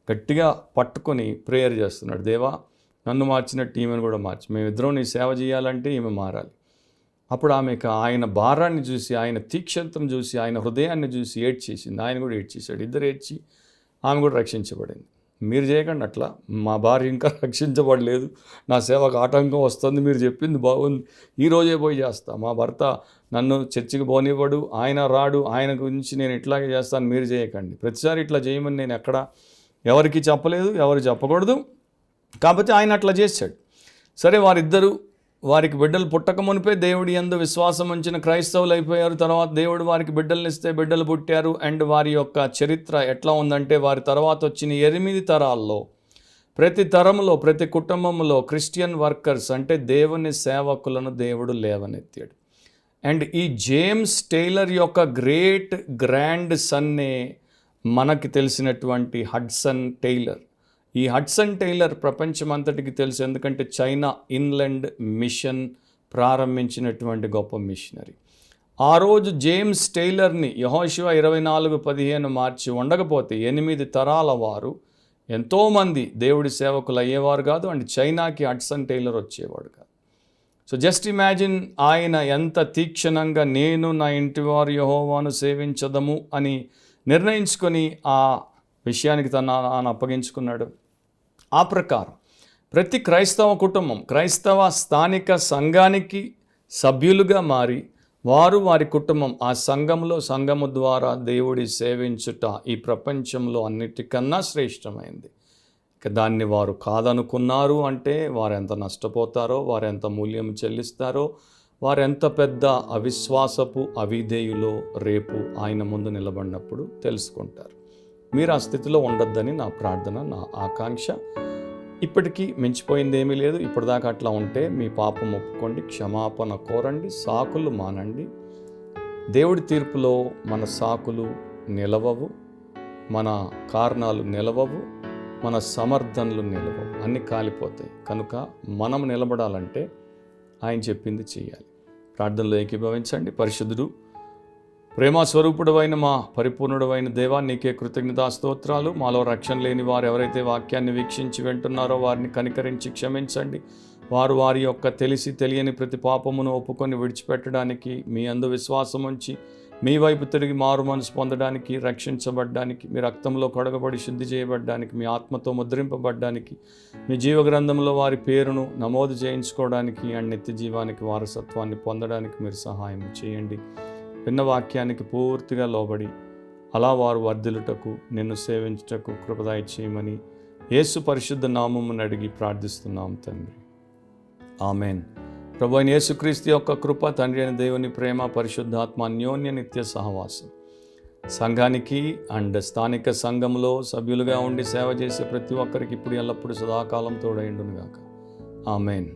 గట్టిగా పట్టుకొని ప్రేయర్ చేస్తున్నాడు. దేవా, నన్ను మార్చినట్టు ఈమెను కూడా మార్చి, మేమిద్దరం నీ సేవ చేయాలంటే ఈమె మారాలి. అప్పుడు ఆమెకు ఆయన భారాన్ని చూసి, ఆయన తీక్షణతను చూసి, ఆయన హృదయాన్ని చూసి ఏడ్చేసింది. ఆయన కూడా ఏడ్చేశాడు. ఇద్దరు ఏడ్చి ఆమె కూడా రక్షించబడింది. మీరు చేయకండి అట్లా, మా భార్య ఇంకా రక్షించబడలేదు, నా సేవకు ఆటంకం వస్తుంది, మీరు చెప్పింది బాగుంది, ఈరోజే పోయి చేస్తా, మా భర్త నన్ను చర్చికి పోనివ్వడు, ఆయన రాడు, ఆయన గురించి నేను ఇట్లాగే చేస్తాను, మీరు చేయకండి. ప్రతిసారి ఇట్లా చేయమని నేను ఎక్కడ ఎవరికి చెప్పలేదు, ఎవరు చెప్పకూడదు. కాకపోతే ఆయన అట్లా చేశాడు. సరే, వారికి బిడ్డలు పుట్టక మునిపే దేవుడి యందు విశ్వాసం ఉంచిన క్రైస్తవులు అయిపోయారు. తర్వాత దేవుడు వారికి బిడ్డలను ఇస్తే బిడ్డలు పుట్టారు. అండ్ వారి యొక్క చరిత్ర ఎట్లా ఉందంటే, వారి తర్వాత వచ్చిన 8 తరాల్లో ప్రతి తరంలో ప్రతి కుటుంబంలో క్రిస్టియన్ వర్కర్స్ అంటే దేవుని సేవకులను దేవుడు లేవనెత్తాడు. అండ్ ఈ జేమ్స్ టైలర్ యొక్క గ్రేట్ గ్రాండ్ సన్నే మనకి తెలిసినటువంటి హడ్సన్ టైలర్. ఈ హడ్సన్ టైలర్ ప్రపంచమంతటికి తెలుసు, ఎందుకంటే చైనా ఇన్లాండ్ మిషన్ ప్రారంభించినటువంటి గొప్ప మిషనరీ. ఆ రోజు జేమ్స్ టైలర్ని యెహోషువ 24:15 మార్చి ఉండకపోతే 8 తరాల వారు ఎంతోమంది దేవుడి సేవకులు అయ్యేవారు కాదు. అండ్ చైనాకి హడ్సన్ టైలర్ వచ్చేవాడు కాదు. సో జస్ట్ ఇమాజిన్, ఆయన ఎంత తీక్షణంగా నేను నా ఇంటివారు యెహోవాను సేవించదము అని నిర్ణయించుకొని ఆ విషయానికి తను అప్పగించుకున్నాడు. ఆ ప్రకారం ప్రతి క్రైస్తవ కుటుంబం క్రైస్తవ స్థానిక సంఘానికి సభ్యులుగా మారి వారి కుటుంబం ఆ సంఘము ద్వారా దేవుడి సేవించుట ఈ ప్రపంచంలో అన్నిటికన్నా శ్రేష్టమైంది. ఇక దాన్ని వారు కాదనుకున్నారు అంటే వారు ఎంత నష్టపోతారో, వారు ఎంత మూల్యం చెల్లిస్తారో, వారు ఎంత పెద్ద అవిశ్వాసపు అవిధేయులో రేపు ఆయన ముందు నిలబడినప్పుడు తెలుసుకుంటారు. మీరు ఆ స్థితిలో ఉండొద్దని నా ప్రార్థన, నా ఆకాంక్ష. ఇప్పటికీ మించిపోయింది ఏమీ లేదు. ఇప్పటిదాకా అట్లా ఉంటే మీ పాపం ఒప్పుకోండి, క్షమాపణ కోరండి, సాకులు మానండి. దేవుడి తీర్పులో మన సాకులు నిలవవు, మన కారణాలు నిలవవు, మన సమర్థనలు నిలవవు, అన్నీ కాలిపోతాయి. కనుక మనం నిలబడాలంటే ఆయన చెప్పింది చేయాలి. ప్రార్థనలో ఏకీభవించండి. పరిశుద్ధుడు, ప్రేమస్వరూపుడవైన మా పరిపూర్ణుడవైన దేవా, నీకే కృతజ్ఞతా స్తోత్రాలు. మాలో రక్షణ లేని వారు ఎవరైతే వాక్యాన్ని వీక్షించి వింటున్నారో వారిని కనికరించి క్షమించండి. వారి యొక్క తెలియని ప్రతి పాపమును ఒప్పుకొని విడిచిపెట్టడానికి, మీ అందు విశ్వాసం ఉంచి మీ వైపు తిరిగి మారు మనసు పొందడానికి, రక్షించబడ్డానికి, మీ రక్తంలో కడగబడి శుద్ధి చేయబడ్డానికి, మీ ఆత్మతో ముద్రింపబడ్డానికి, మీ జీవగ్రంథంలో వారి పేరును నమోదు చేయించుకోవడానికి అండ్ నిత్య జీవానికి వారసత్వాన్ని పొందడానికి మీరు సహాయం చేయండి. విన్న వాక్యానికి పూర్తిగా లోబడి అలా వారు వర్ధిల్లుటకు, నిన్ను సేవించుటకు కృపదయ చేయమని యేసు పరిశుద్ధ నామమును అడిగి ప్రార్థిస్తున్నాం తండ్రి. ఆమెన్. ప్రభు అయిన యేసుక్రీస్తు యొక్క కృప, తండ్రి అయిన దేవుని ప్రేమ, పరిశుద్ధాత్మ అన్యోన్య నిత్య సహవాసం సంఘానికి అండ్ స్థానిక సంఘంలో సభ్యులుగా ఉండి సేవ చేసే ప్రతి ఒక్కరికి ఇప్పుడు ఎల్లప్పుడూ సదాకాలం తోడైండును గాక. ఆమెన్.